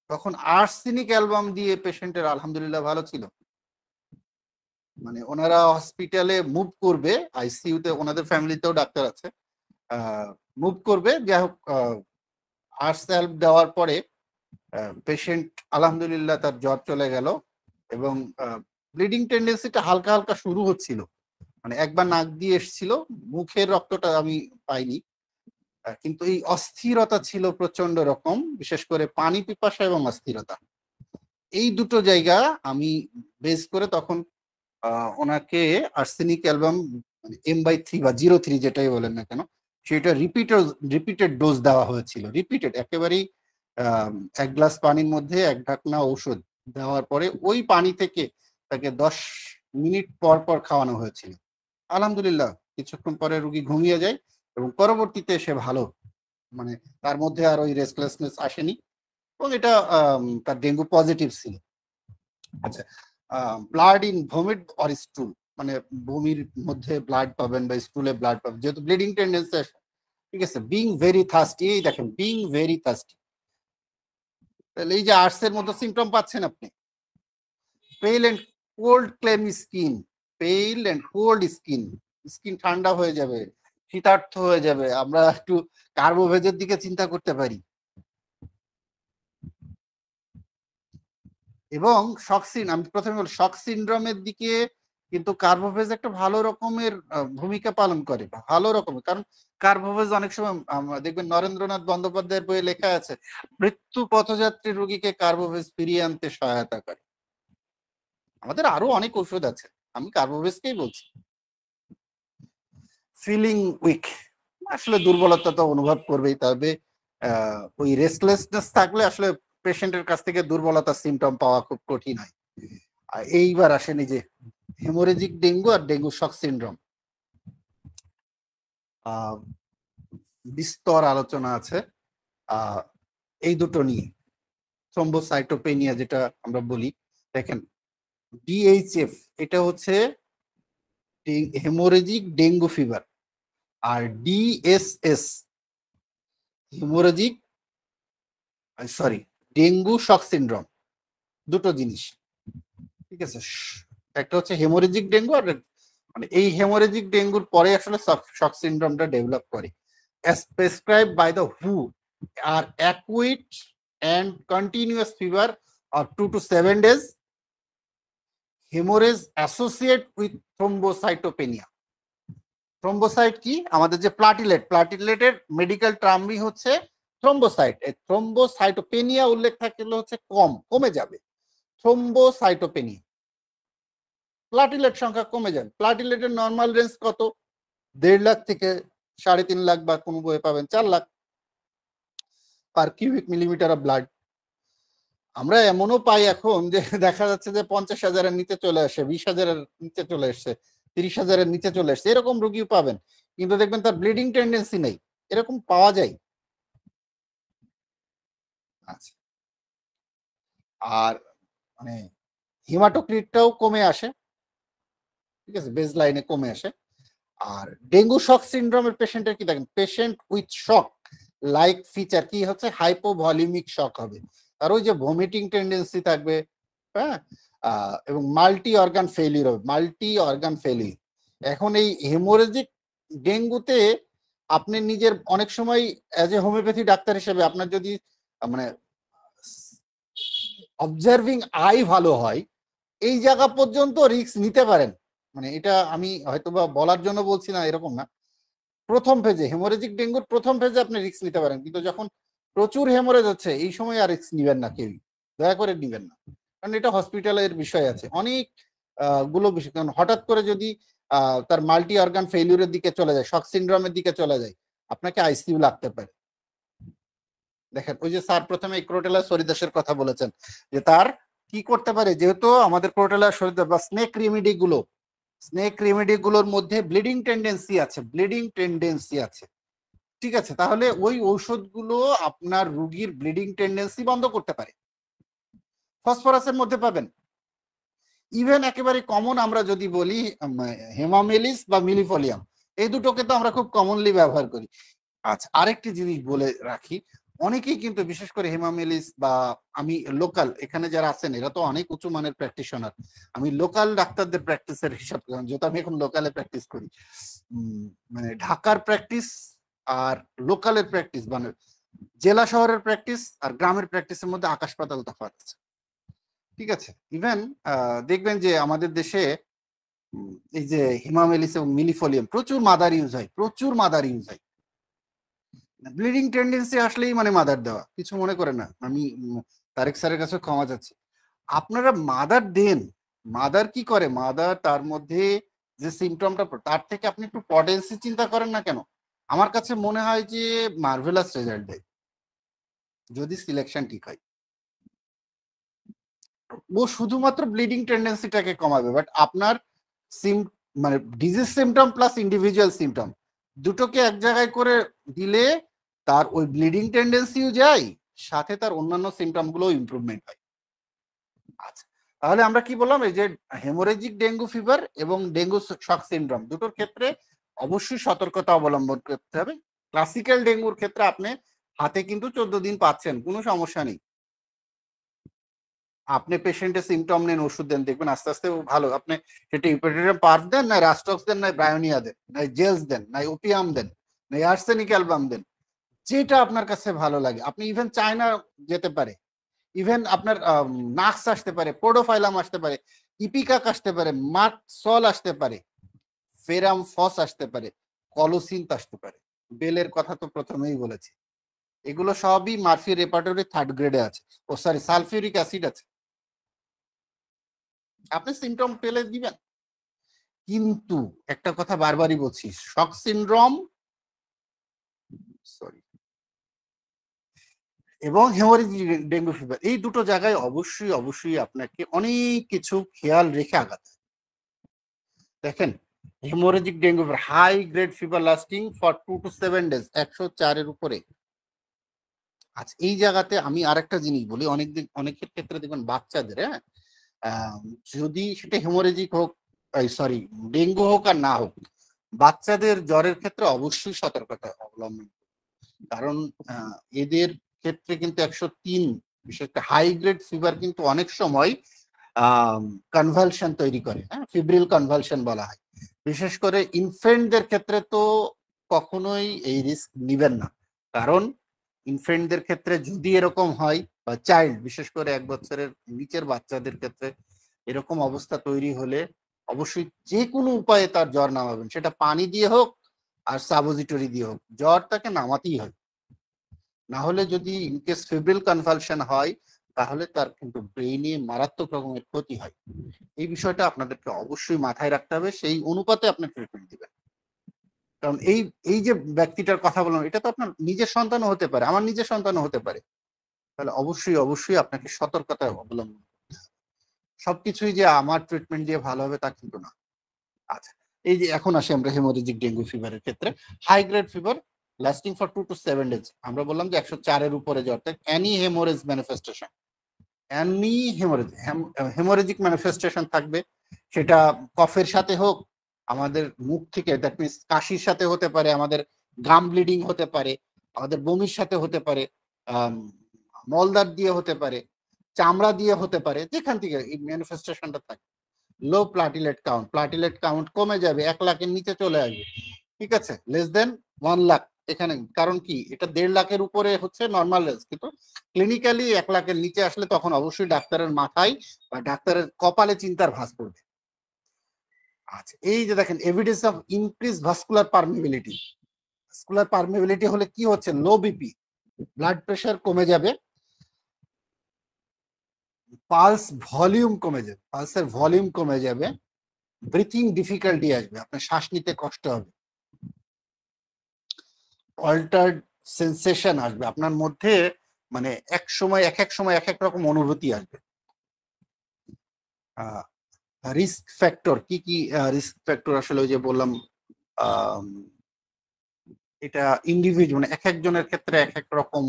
তখন আর্সেনিক অ্যালবাম দিয়ে পেশেন্টের আলহামদুলিল্লাহ ভালো ছিল। মানে ওনারা হসপিটালে মুভ করবে, আইসিইউতে, ওনাদের ফ্যামিলিতেও ডাক্তার আছে, মুভ করবে, যাই হোক আর্স অ্যালব দেওয়ার পরে পেশেন্ট আলহামদুলিল্লাহ তার জ্বর চলে গেল, এবং ব্লিডিং টেন্ডেন্সিটা হালকা হালকা শুরু হচ্ছিল, মানে একবার নাক দিয়ে এসছিল, মুখের রক্তটা আমি পাইনি, কিন্তু এই অস্থিরতা ছিল প্রচন্ড রকম, বিশেষ করে পানি পিপাসা এবং অস্থিরতা, এই দুটো জায়গা আমি বেস করে তখন ওনাকে আর্সেনিক অ্যালবাম M/3 বা 0.3 যেটাই বলেন না কেন, সেটা রিপিটেড ডোজ দেওয়া হয়েছিল, রিপিটেড, একেবারেই 1 গ্লাস পানির মধ্যে 1 ঢাকনা ঔষধ দেওয়ার পরে ওই পানি থেকে তাকে 10 মিনিট পর পর খাওয়ানো হয়েছিল। আলহামদুলিল্লাহ কিছুক্ষণ পরে রোগী ঘুমিয়ে যায় এবং পরবর্তীতে সে ভালো, মানে তার মধ্যে আর ওই রেস্টলেসনেস আসেনি, এবং এটা তার ডেঙ্গু পজিটিভ ছিল। আচ্ছা, ব্লাড ইন ভমিট অর স্টুল, মানে বমির মধ্যে ব্লাড পাবেন বা স্টুলে ব্লাড পাবেন, যেহেতু ব্লিডিং টেন্ডেন্সি আসে, ঠিক আছে। বিং ভেরি থার্স্টি, এই দেখেন বিং ভেরি থার্স্টি, তাহলে এই যে আর্টসের মতো সিমটম পাচ্ছেন আপনি। পেল এন্ড কোল্ড ক্লেমি স্কিন, পেল এন্ড কোল্ড স্কিন, স্কিন ঠান্ডা হয়ে যাবে, শীতার্থ হয়ে যাবে, আমরা একটু কার্বোভেজের দিকে চিন্তা করতে পারি। এবং আমি প্রথমে বলি শক সিনড্রোমের দিকে কিন্তু কার্বোভেজ একটা ভালো রকমের ভূমিকা পালন করে, ভালো রকমের, কারণ কার্বোভেজ অনেক সময় দেখবেন নরেন্দ্রনাথ বন্দ্যোপাধ্যায়ের বইয়ে লেখা আছে, মৃত্যু পথযাত্রী রোগীকে কার্বোভেজ ফিরিয়ে আনতে সহায়তা করে। আমাদের আরো অনেক ওষুধ আছে, আমি কার্বোভেজকেই বলছি। ফিলিং উইক, আসলে দুর্বলতা তো অনুভব করবেই, তবে ওই রেস্টলেসনেস থাকলে আসলে পেশেন্টের কাছ থেকে দুর্বলতার সিমটম পাওয়া খুব কঠিন হয়। এইবার আসেন এই যে হেমোরেজিক ডেঙ্গু আর ডেঙ্গু শক সিনড্রোম, বিস্তর আলোচনা আছে এই দুটো নিয়ে। থ্রম্বোসাইটোপেনিয়া যেটা আমরা বলি, দেখেন DHF এটা হচ্ছে হেমোরেজিক ডেঙ্গু ফিভার, আর DSS hemorrhagic dengue shock syndrome, দুটো জিনিস, ঠিক আছে। একটা হচ্ছে হেমোরেজিক ডেঙ্গু, আর মানে এই হেমোরেজিক ডেঙ্গুর পরে আসলে শক সিনড্রোমটা ডেভেলপ করে। as prescribed by the WHO are acute and continuous fever of 2 to 7 days, hemorrhage associated with thrombocytopenia। Thrombocyte কি? আমাদের যে প্লাটিলেটের মেডিকেল টার্মই হচ্ছে থ্রম্বোসাইট। এই থ্রম্বোসাইটোপেনিয়া উল্লেখ থাকলে হচ্ছে কমে যাবে, থ্রম্বোসাইটোপেনিয়া, প্লাটিলেট সংখ্যা কমে যাবে। প্লাটিলেটের নর্মাল রেঞ্জ কত? 1.5 লাখ থেকে 3.5 লাখ, বা কোন বইয়ে পাবেন 4 lakh per cubic millimetre of blood. আমরা এমনও পাই এখন যে দেখা যাচ্ছে যে 50,000-এর নিচে চলে আসে, 20,000-এর নিচে চলে আসছে, 30,000-এর নিচে চলে আসছে, এরকম রোগীও পাবেন, কিন্তু দেখবেন তার ব্লিডিং টেন্ডেন্সি নেই, এরকম পাওয়া যায়। আচ্ছা, আর মানে হিমাটোক্রিটটাও কমে আসে, ঠিক আছে, বেজ লাইনে কমে আসে। আর ডেঙ্গু শক সিনড্রোমের পেশেন্টের কি দেখেন, patient with shock like feature কি হচ্ছে, হাইপোভলিমিক শক হবে, আর ওই যে ভমিটিং টেন্ডেন্সি থাকবে, হ্যাঁ, এবং মাল্টি অর্গান ফেলিউর হবে, মাল্টি অর্গান ফেলিউর। এখন এই হেমোরেজিক ডেঙ্গুতে আপনি নিজের অনেক সময় অ্যাজ এ হোমিওপ্যাথি ডাক্তার হিসেবে আপনার যদি মানে অবজার্ভিং আই ভালো হয়, এই জায়গা পর্যন্ত রিস্ক নিতে পারেন। মানে এটা আমি হয়তোবা বলার জন্য বলছি না, এরকম না। প্রথম ফেজে হেমোরেজিক ডেঙ্গুর প্রথম ফেজে আপনি রিস্ক নিতে পারেন, কিন্তু যখন প্রচুর হেমোরেজ হচ্ছে এই সময় আর রিস্ক নিবেন না, কেউই দয়া করে নিবেন না, কারণ এটা হসপিটালের বিষয় আছে, অনেক গুলো বিষয়। কারণ হঠাৎ করে যদি তার মাল্টি অর্গান ফেলিউরের দিকে চলে যায়, শক সিনড্রোমের দিকে চলে যায়, আপনাকে আইসিইউ লাগতে পারে। দেখেন ওই যে স্যার প্রথমে ক্রোটেলা সরিদাসের কথা বলেছেন যে তার কি করতে পারে, যেহেতু আমাদের ক্রোটেলা সরিদাস বা স্নেক রেমেডি গুলোর মধ্যে ব্লিডিং টেন্ডেন্সি আছে, ঠিক আছে, তাহলে ওই ঔষধগুলো আপনার রোগীর ব্লিডিং টেন্ডেন্সি বন্ধ করতে পারে। ফসফরাসের মধ্যে পাবেন, ইভেন একেবারে কমন আমরা যদি বলি হেমামেলিস বা মিলিফোলিয়াম, এই দুটোকে তো আমরা খুব কমনলি ব্যবহার করি। আচ্ছা, আরেকটি জিনিস বলে রাখি, অনেকেই কিন্তু বিশেষ করে হেমামেলিস বা আমি লোকাল এখানে যারা আছেন এরা তো অনেক উঁচু মানের প্র্যাকটিশনার, আমি লোকাল ডাক্তারদের প্র্যাকটিসের হিসাব করলাম, যেহেতু আমি এখন লোকালে প্র্যাকটিস করি, মানে ঢাকার প্র্যাকটিস আর লোকালের প্র্যাকটিস মানে জেলা শহরের প্র্যাকটিস আর গ্রামের প্র্যাকটিসের মধ্যে আকাশ পাতাল তফাৎ আছে, ঠিক আছে। ইভেন দেখবেন যে আমাদের দেশে এই যে হিমামেলিস এবং মিলিফোলিয়াম প্রচুর মাদার ইউজ হয়, ব্লিডিং টেন্ডেন্সি আসলেই মানে মাদার দেওয়া, কিছু মনে করে না, আমি তারেক স্যারের কাছে ক্ষমা চাচ্ছি। আপনারা মাদার দেন, মাদার কি করে, মাদার তার মধ্যে যে সিমটমটা তার থেকে আপনি একটু পটেন্সি চিন্তা করেন না কেন, আমার কাছে মনে হয় যে মার্ভেলাস রেজাল্ট দেয় যদি সিলেকশন ঠিক হয়। ও শুধুমাত্র ব্লিডিং টেন্ডেন্সিটাকে কমাবে, বাট আপনার মানে disease symptom plus individual symptom দুটোকে এক জায়গায় করে দিলে তার ওই ব্লিডিং টেন্ডেন্সিও যায়, সাথে তার অন্যান্য সিমটম গুলো ইমপ্রুভমেন্ট হয়। আচ্ছা, তাহলে আমরা কি বললাম, এই যে হেমোরেজিক ডেঙ্গু ফিভার এবং ডেঙ্গু শক সিনড্রোম দুটোর ক্ষেত্রে অবশ্যই সতর্কতা অবলম্বন করতে হবে। ক্লাসিক্যাল ডেঙ্গুর ক্ষেত্রে আপনি হাতে কিন্তু 14 দিন পাচ্ছেন, কোনো সমস্যা নেই, আপনি পেশেন্টের সিমটম নেন, ওষুধ দেন, দেখবেন আস্তে আস্তে ভালো। আপনি সেটা ইউপেটেরিয়াম পার্ক দেন, না রাস্টক্স দেন, না ব্রায়োনিয়া দেন, না জেলস দেন, না ওপিয়াম দেন, না আর্সেনিক অ্যালবাম দেন, যেটা আপনার কাছে ভালো লাগে। আপনি ইভেন চায়না যেতে পারে, ইভেন আপনার নাক্স আসতে পারে, পোডোফাইলাম আসতে পারে, ইপিকাক আসতে পারে, মার্কসল আসতে পারে, ফেরাম ফস আসতে পারে, কলোসিন্থ আসতে পারে, বেলের কথা তো প্রথমেই বলেছি, এগুলো সবই মার্ফি রেপার্টরি 3rd গ্রেডে আছে, ও সরি সালফিউরিক অ্যাসিড আছে, আপনি সিমটম পেলে দিবেন। কিন্তু একটা কথা বারবারই বলছি, শক সিনড্রোম এবং হেমোরেজিক ডেঙ্গু ফিভার এই দুটো জায়গায় অবশ্যই আপনাকে অনেক কিছু খেয়াল রেখে আগাতে। দেখেন hemorrhagic dengue fever high grade fever lasting for 2 to 7 days 104 এর উপরে। আচ্ছা, এই জায়গাতে আমি আরেকটা জিনিস বলি, অনেকের ক্ষেত্রে দেখবেন বাচ্চাদের, যদি সেটা হেমোরেজিক হোক, সরি ডেঙ্গু হোক আর না হোক, বাচ্চাদের জ্বরের ক্ষেত্রে অবশ্যই সতর্কতা অবলম্বন, কারণ এদের ক্ষেত্রে কিন্তু 103 বিশেষ করে হাই গ্রেড ফিভার কিন্তু অনেক সময় কনভালশন তৈরি করে, হ্যাঁ, ফিব্রিল কনভালশন বলা হয়। বিশেষ করে ইনফেন্টদের ক্ষেত্রে তো কখনোই এই রিস্ক নিবেন না, কারণ ইনফেন্টদের ক্ষেত্রে যদি এরকম হয়, বা চাইল্ড বিশেষ করে 1 বছরের নিচের বাচ্চাদের ক্ষেত্রে এরকম অবস্থা তৈরি হলে অবশ্যই যে কোনো উপায়ে তার জ্বর নামাবেন, সেটা পানি দিয়ে হোক আর সাপোজিটরি দিয়ে হোক, জ্বর তাকে নামাতেই হবে। না হলে যদি ইনকেস ফিব্রিল কনভালশন হয় তাহলে তার কিন্তু ব্রেইনে মারাত্মক রকমের ক্ষতি হয়। এই বিষয়টা আপনাদেরকে অবশ্যই মাথায় রাখতে হবে, সেই অনুপাতে আপনি ট্রিটমেন্ট দিবেন। কারণ এই যে ব্যক্তিটার কথা বললাম, এটা তো আপনার নিজের সন্তানও হতে পারে, আমার নিজের সন্তানও হতে পারে, তাহলে অবশ্যই আপনাকে সতর্কতা অবলম্বন করতে হবে। সবকিছুই যে আমার ট্রিটমেন্ট দিয়ে ভালো হবে তা কিন্তু না। আচ্ছা, এই যে এখন আসি আমরা হেমোরেজিক ডেঙ্গু ফিভারের ক্ষেত্রে, high grade fever lasting for 2 to 7 days, আমরা বললাম যে 104 এর উপরে জ্বর, any hemorrhage manifestation, any hemorrhagic manifestation থাকবে, সেটা কফের সাথে হোক, আমাদের মুখ থেকে দ্যাট মিনস কাশির সাথে হতে পারে, আমাদের গাম ব্লিডিং হতে পারে, আমাদের বমির সাথে হতে পারে, মলদার দিয়ে হতে পারে, চামড়া দিয়ে হতে পারে, যেখান থেকে এই ম্যানিফেস্টেশনটা থাকে। লো প্লাটিলেট কাউন্ট কমে যাবে, 1 লাখের নিচে চলে আসবে, ঠিক আছে, লেস দেন 1 লাখ এখানে, কারণ কি এটা 1.5 লাখের উপরে হচ্ছে নর্মাল রেঞ্জ, কিন্তু ক্লিনিক্যালি 1 লাখের নিচে আসলে তখন অবশ্যই ডাক্তারের মাথায় বা ডাক্তারের কপালে চিন্তার ভাঁজ পড়বে। আচ্ছা, এই যে দেখেন evidence of increase vascular permeability হলে কি হচ্ছে, লো বিপি, ব্লাড প্রেশার কমে যাবে, পালসের ভলিউম কমে যাবে, ব্রিথিং ডিফিকাল্টি আসবে, আপনার শ্বাস নিতে কষ্ট হবে, অল্টার্ড সেন্সেশন আসবে, আপনার মধ্যে মানে এক সময় এক এক রকম অনুভূতি আসবে। রিস্ক ফ্যাক্টর কি কি? রিস্ক ফ্যাক্টর আসলে ওই যে বললাম, এটা ইন্ডিভিজুয়াল, মানে এক একজনের ক্ষেত্রে এক এক রকম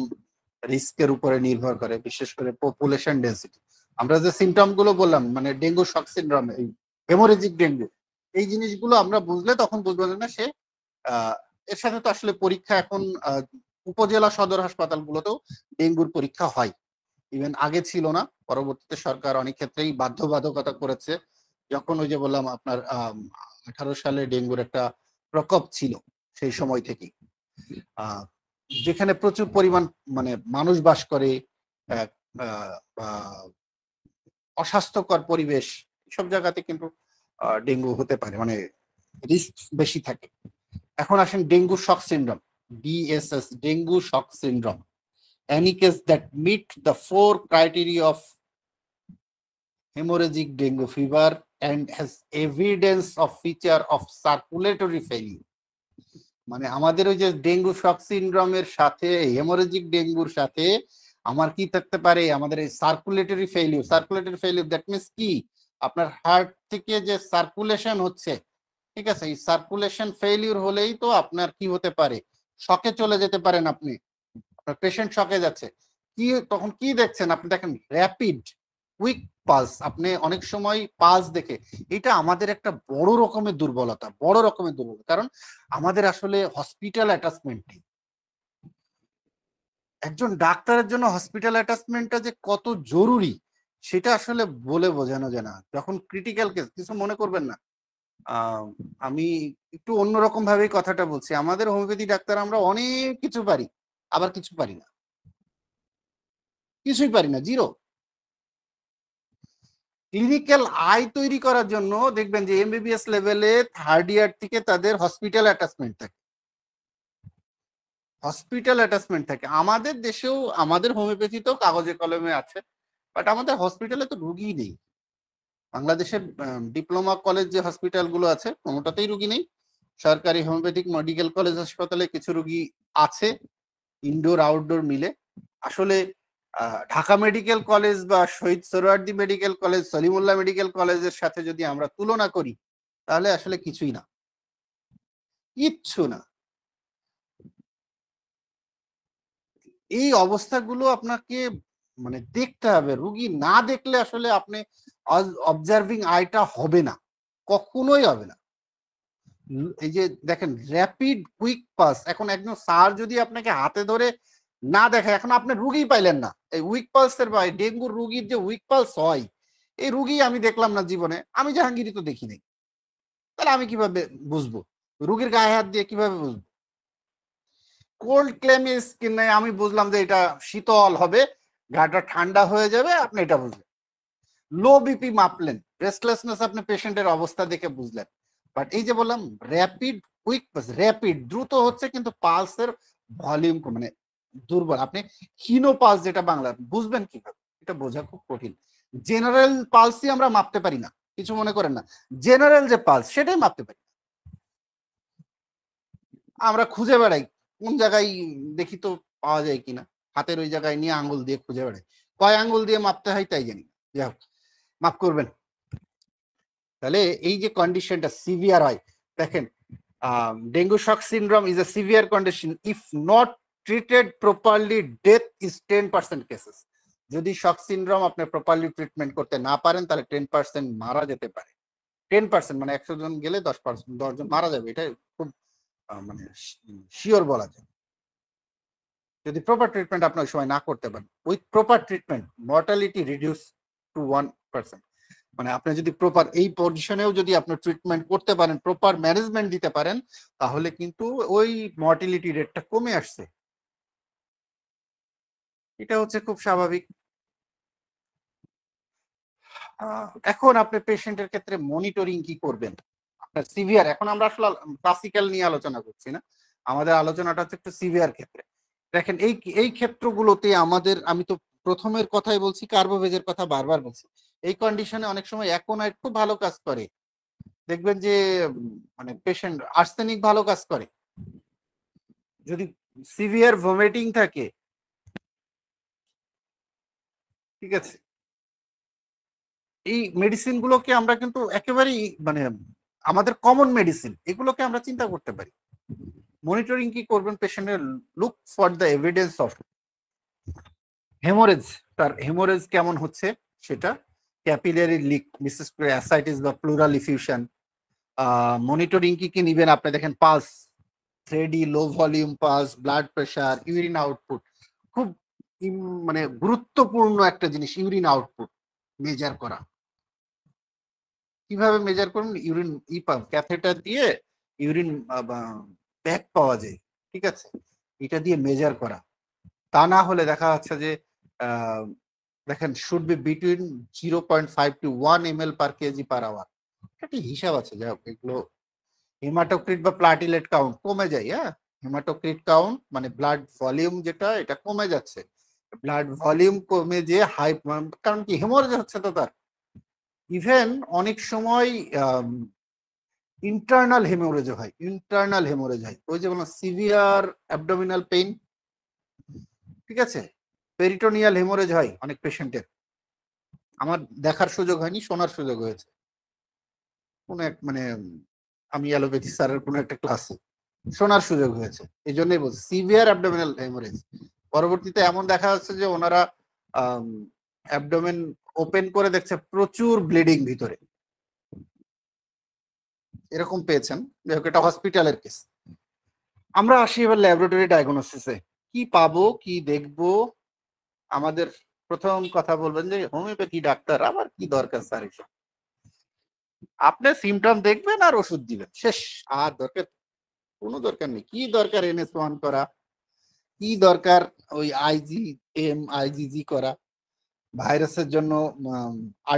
রিস্কের উপরে নির্ভর করে, বিশেষ করে পপুলেশন ডেন্সিটি। আমরা যে সিমটম গুলো বললাম, মানে ডেঙ্গু শক সিনড্রোম, এই হেমোরেজিক ডেঙ্গু, এই জিনিসগুলো আমরা বুঝলে তখন বুঝবো না সে এর সাথে তো আসলে পরীক্ষা এখন উপজেলা সদর হাসপাতালগুলোতেও ডেঙ্গুর পরীক্ষা হয়। ইভেন আগে ছিল না, পরবর্তীতে সরকার অনেক ক্ষেত্রেই বাধ্যবাধকতা করেছে। যখন ওই যে বললাম আপনার 18 সালে ডেঙ্গুর একটা প্রকোপ ছিল, সেই সময় থেকেই যেখানে প্রচুর পরিমাণ মানে মানুষ বাস করে, অস্বাস্থ্যকর পরিবেশ, সব জায়গাতে কিন্তু ডেঙ্গু হতে পারে, মানে রিস্ক বেশি থাকে। এখন আসেন dengue shock syndrome, DSS, dengue shock syndrome. Any case that meet the 4 criteria of hemorrhagic dengue fever and has evidence of feature of circulatory failure, মানে আমাদের ওই যে ডেঙ্গু শক সিনড্রোমের সাথে হেমোরেজিক ডেঙ্গুর সাথে আমার কি থাকতে পারে, আমাদের এই circulatory failure. Circulatory failure that means কি, আপনার হার্ট থেকে যে সার্কুলেশন হচ্ছে, ঠিক আছে, এই সার্কুলেশন ফেইলিউর হলেই তো আপনার কি হতে পারে, শকে চলে যেতে পারেন আপনি, আপনার পেশেন্ট শকে যাচ্ছে। কি তখন কি দেখছেন আপনি? দেখেন র্যাপিড কুইক পালস, আপনি অনেক সময় পালস দেখে, এটা আমাদের একটা বড় রকমের দুর্বলতা, কারণ আমাদের আসলে হসপিটাল অ্যাটাচমেন্ট, একজন ডাক্তারের জন্য হসপিটাল অ্যাটাচমেন্টটা যে কত জরুরি সেটা আসলে বলে বোঝানো যায় না। যখন ক্রিটিক্যাল কেস, কিছু মনে করবেন না, আমি একটু অন্যরকম ভাবেই কথাটা বলছি। আমাদের হোমিওপ্যাথি ডাক্তার আমরা অনেক কিছু পারি, আবার কিছু পারি না, কিছুই পারি না, জিরো। ক্লিনিক্যাল আয় তৈরি করার জন্য দেখবেন যে MBBS লেভেলে 3rd ইয়ার থেকে তাদের হসপিটাল অ্যাটাচমেন্ট থাকে, আমাদের দেশেও আমাদের হোমিওপ্যাথিতেও কাগজে কলমে আছে, বাট আমাদের হসপিটালে তো রুগী নেই। বাংলাদেশের ডিপ্লোমা কলেজ যে হসপিটাল গুলো আছে কোনোটাতেই রুগী নেই। সরকারি হোমিওপ্যাথিক মেডিকেল কলেজ হাসপাতালে কিছু রুগী আছে, ইনডোর আউটডোর মিলে। আসলে ঢাকা মেডিকেল কলেজ বা Shaheed Suhrawardy Medical College, Salimullah Medical কলেজের সাথে যদি আমরা তুলনা করি, তাহলে আসলে কিছুই না, কিচ্ছু না। এই অবস্থাগুলো আপনাকে মানে দেখতে হবে, রুগী না দেখলে আসলে আপনি অবজার্ভিং আইটা হবে না, কখনোই হবে না। এই যে দেখেন র্যাপিড কুইক পাস, এখন একজন স্যার যদি আপনাকে হাতে ধরে না দেখে, এখন আপনি রুগী পাইলেন না। এই উইক পালসের বা ডেঙ্গুর রুগীর যে উইক পালস হয়, এই রুগী আমি দেখলাম না জীবনে, আমি জাহাঙ্গীরই তো দেখি নাই, তাহলে আমি কিভাবে বুঝবো? রুগীর গায়ে হাত দিয়ে কিভাবে বুঝবো? কোল্ড ক্লেমি স্কিনে আমি বুঝলাম যে এটা শীতল হবে, গাটা ঠান্ডা হয়ে যাবে, আপনি এটা বুঝলেন। লো বিপি মাপলেন, রেস্টলেসনেস আপনি পেশেন্টের অবস্থা দেখে বুঝলেন। বাট এই যে বললাম র্যাপিড কুইক পাস, র্যাপিড দ্রুত হচ্ছে কিন্তু পালসের ভলিউম মানে দুর্বল। আপনি ক্ষীণ পালস যেটা বাংলা বুঝবেন কিভাবে, এটা বোঝা খুব কঠিন। জেনারেল পালসই আমরা মাপতে পারি না, কিছু মনে করেন না, জেনারেল যে পালস সেটাই মাপতে পারি। আমরা খুঁজে বেড়াই কোন জায়গায় দেখি তো পাওয়া যায় কিনা, হাতের ওই জায়গায় নিয়ে আঙ্গুল দিয়ে খুঁজে বেড়াই, কয় আঙ্গুল দিয়ে মাপতে হয় তাই জানি। যাই হোক, মাফ করবেন। তাহলে এই যে কন্ডিশনটা সিভিয়ার হয়, দেখেন dengue shock syndrome is a severe condition if not treated properly, death is 10% cases. যদি শক সিনড্রোম আপনি প্রপারলি ট্রিটমেন্ট করতে না পারেন, তাহলে 10% মারা যেতে পারে। 10% মানে 100 জন গেলে 10 জন মারা যাবে, এটা খুব মানে শিওর বলা যায়। যদি প্রপার ট্রিটমেন্ট আপনি ওই সময় না করতে পারেন, with proper treatment mortality reduce to 1%। মানে আপনি যদি প্রপার এই পজিশনেও যদি আপনি ট্রিটমেন্ট করতে পারেন, প্রপার ম্যানেজমেন্ট দিতে পারেন, তাহলে কিন্তু ওই মর্টালিটি রেটটা কমে আসছে। এটা হচ্ছে খুব স্বাভাবিক। এখন আপনি পেশেন্টের ক্ষেত্রে মনিটরিং কি করবেন? আপনার সিভিয়ার, এখন আমরা আসলে ক্লাসিক্যাল নিয়ে আলোচনা করছি না, আমাদের আলোচনাটা হচ্ছে একটু সিভিয়ার ক্ষেত্রে। দেখেন এই ক্ষেত্রগুলোতে আমাদের, আমি তো প্রথমের কথাই বলছি, কার্বোভেজের কথা বারবার বলছি। এই কন্ডিশনে অনেক সময় অ্যাকোনাইট খুব ভালো কাজ করে, দেখবেন যে মানে পেশেন্ট আর্সেনিক ভালো কাজ করে। যদি সিভিয়ার ভমিটিং থাকে, ঠিক আছে, এই মেডিসিন গুলোকে আমরা কিন্তু একেবারেই মানে আমাদের কমন মেডিসিন, এগুলোকে আমরা চিন্তা করতে পারি। মনিটরিং কি করবেন পেশেন্টের, look for the evidence of haemorrhage, তার হেমোরেজ কেমন হচ্ছে সেটা, ক্যাপিলারি লিক, বিশেষ করে অ্যাসাইটিস বা প্লুরাল ইফিউশন। মনিটরিং কি কি নিবেন আপনি দেখেন, pulse, thready low volume pulse, blood pressure, urine output, খুব মানে গুরুত্বপূর্ণ একটা জিনিস ইউরিন আউটপুট মেজার করা। কিভাবে মেজার করুন, ইউরিন ক্যাথেটার দিয়ে ইউরিন ব্যাগ পাওয়া যায়, ঠিক আছে, এটা দিয়ে মেজার করা। তা না হলে দেখা যাচ্ছে যে দেখেন should be between 0.5 to 1 ml per kg per hour, একটা হিসাব আছে। যাই হোক, এগুলো হেমাটোক্রিট বা প্লাটিলেট কাউন্ট কমে যায়। হ্যাঁ, হেমাটোক্রিট কাউন্ট মানে ব্লাড ভলিউম যেটা, এটা কমে যাচ্ছে। ব্লাড ভলিউম কমে যে হাই, কারণ কি হেমোরেজ হচ্ছে তো তার। ইভেন অনেক সময় ইন্টারনাল হেমোরেজ হয়, ইন্টারনাল হেমোরেজ হয়, ওই যে বললাম সিভিয়ার অ্যাবডোমিনাল পেইন, ঠিক আছে, পেরিটোনিয়াল হেমোরেজ হয় অনেক পেশেন্টের। আমার দেখার সুযোগ হয়নি, শোনার সুযোগ হয়েছে কোন এক মানে আমি অ্যালোপ্যাথি স্যারের কোন একটা ক্লাসে শোনার সুযোগ হয়েছে, এই জন্যই বলছি সিভিয়ার অ্যাবডোমিনাল হেমোরেজ। পরবর্তীতে এমন দেখা যাচ্ছে যে ওনারা অ্যাবডোমেন ওপেন করে দেখছে প্রচুর ব্লিডিং ভিতরে, এরকম পেয়েছেন। যাই হোক, এটা হসপিটালের কেস। আমরা আসি এবার ল্যাবরেটরি ডায়াগনোসিসে, কি পাবো কি দেখবো। আমাদের প্রথম কথা বলবেন যে হোমিওপ্যাথি ডাক্তার আবার কি দরকার স্যার এসব, আপনি সিমটম দেখবেন আর ওষুধ দিবেন, শেষ। আর দরকার কোনো দরকার নেই। কি দরকার NS1 করা, কি দরকার ওই IgM IgG করা, ভাইরাসের জন্য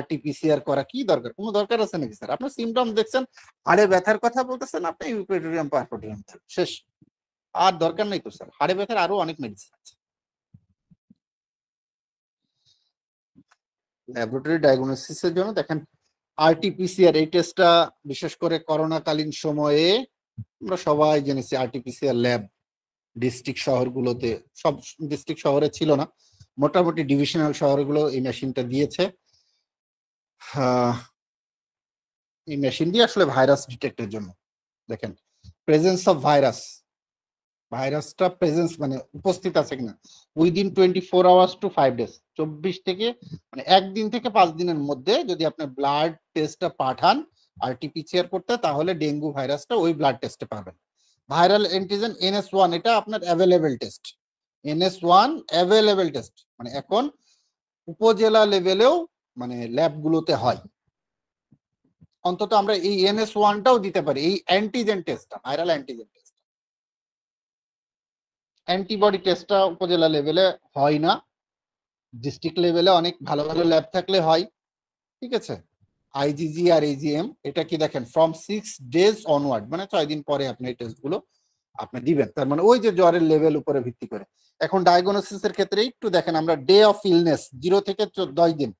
RT-PCR করা, কি দরকার? কোনো দরকার আছে নাকি স্যার? আপনার সিমটম দেখছেন, হাড়ে ব্যথার কথা বলতেছেন, আপনি ইউপেটোরিয়াম পারপোরিয়াম, শেষ। আর দরকার নেই তো স্যার, হাড়ে ব্যথার আরো অনেক মেডিসিন আছে। ল্যাবরেটরি ডায়াগনোসিসের জন্য দেখেন RT-PCR, এই টেস্টটা বিশেষ করে করোনাকালীন সময়ে আমরা সবাই জেনেছি। RT-PCR ল্যাব ডিস্ট্রিক্ট শহরগুলোতে, সব ডিস্ট্রিক্ট শহরে ছিল না, মোটামুটি ডিভিশনাল শহরগুলো এই মেশিনটা দিয়েছে। এই মেশিন দিয়ে আসলে ভাইরাস ডিটেক্টের জন্য দেখেন প্রেজেন্স অফ ভাইরাস, ভাইরাসটা প্রেজেন্স মানে উপস্থিত আছে কিনা উইদিন 24 আওয়ার্স টু 5 ডেজ, 24 থেকে মানে একদিন থেকে 5 দিনের মধ্যে যদি আপনি ব্লাড টেস্টটা পাঠান RT-PCR করতে, তাহলে ডেঙ্গু ভাইরাসটা ওই ব্লাড টেস্টে পাবেন। ভাইরাল অ্যান্টিজেন NS1, এটা আপনার available test. NS1 available test, মানে এখন উপজেলা লেভেলেও মানে ল্যাবগুলোতে হয়। অন্তত আমরা এই NS1টাও দিতে পারি, এই অ্যান্টিজেন টেস্টটা, ভাইরাল অ্যান্টিজেন টেস্ট। অ্যান্টিবডি টেস্টটা উপজেলা লেভেলে হয় না, ডিস্ট্রিক্ট লেভেলে অনেক ভালো ভালো ল্যাব থাকলে হয়, ঠিক আছে। IgG আর AGM, এটা কি দেখেন ফ্রম 6 ডেজ অনওয়ার্ড, মানে 6 দিন পরে আপনি এই টেস্টগুলো আপনি দিবেন, তার মানে ওই যে জ্বরের লেভেল উপরে ভিত্তি করে। এখন ডায়াগনোসিসের ক্ষেত্রে একটু দেখেন আমরা ডে অফ ইলনেস 0 থেকে 10 দিন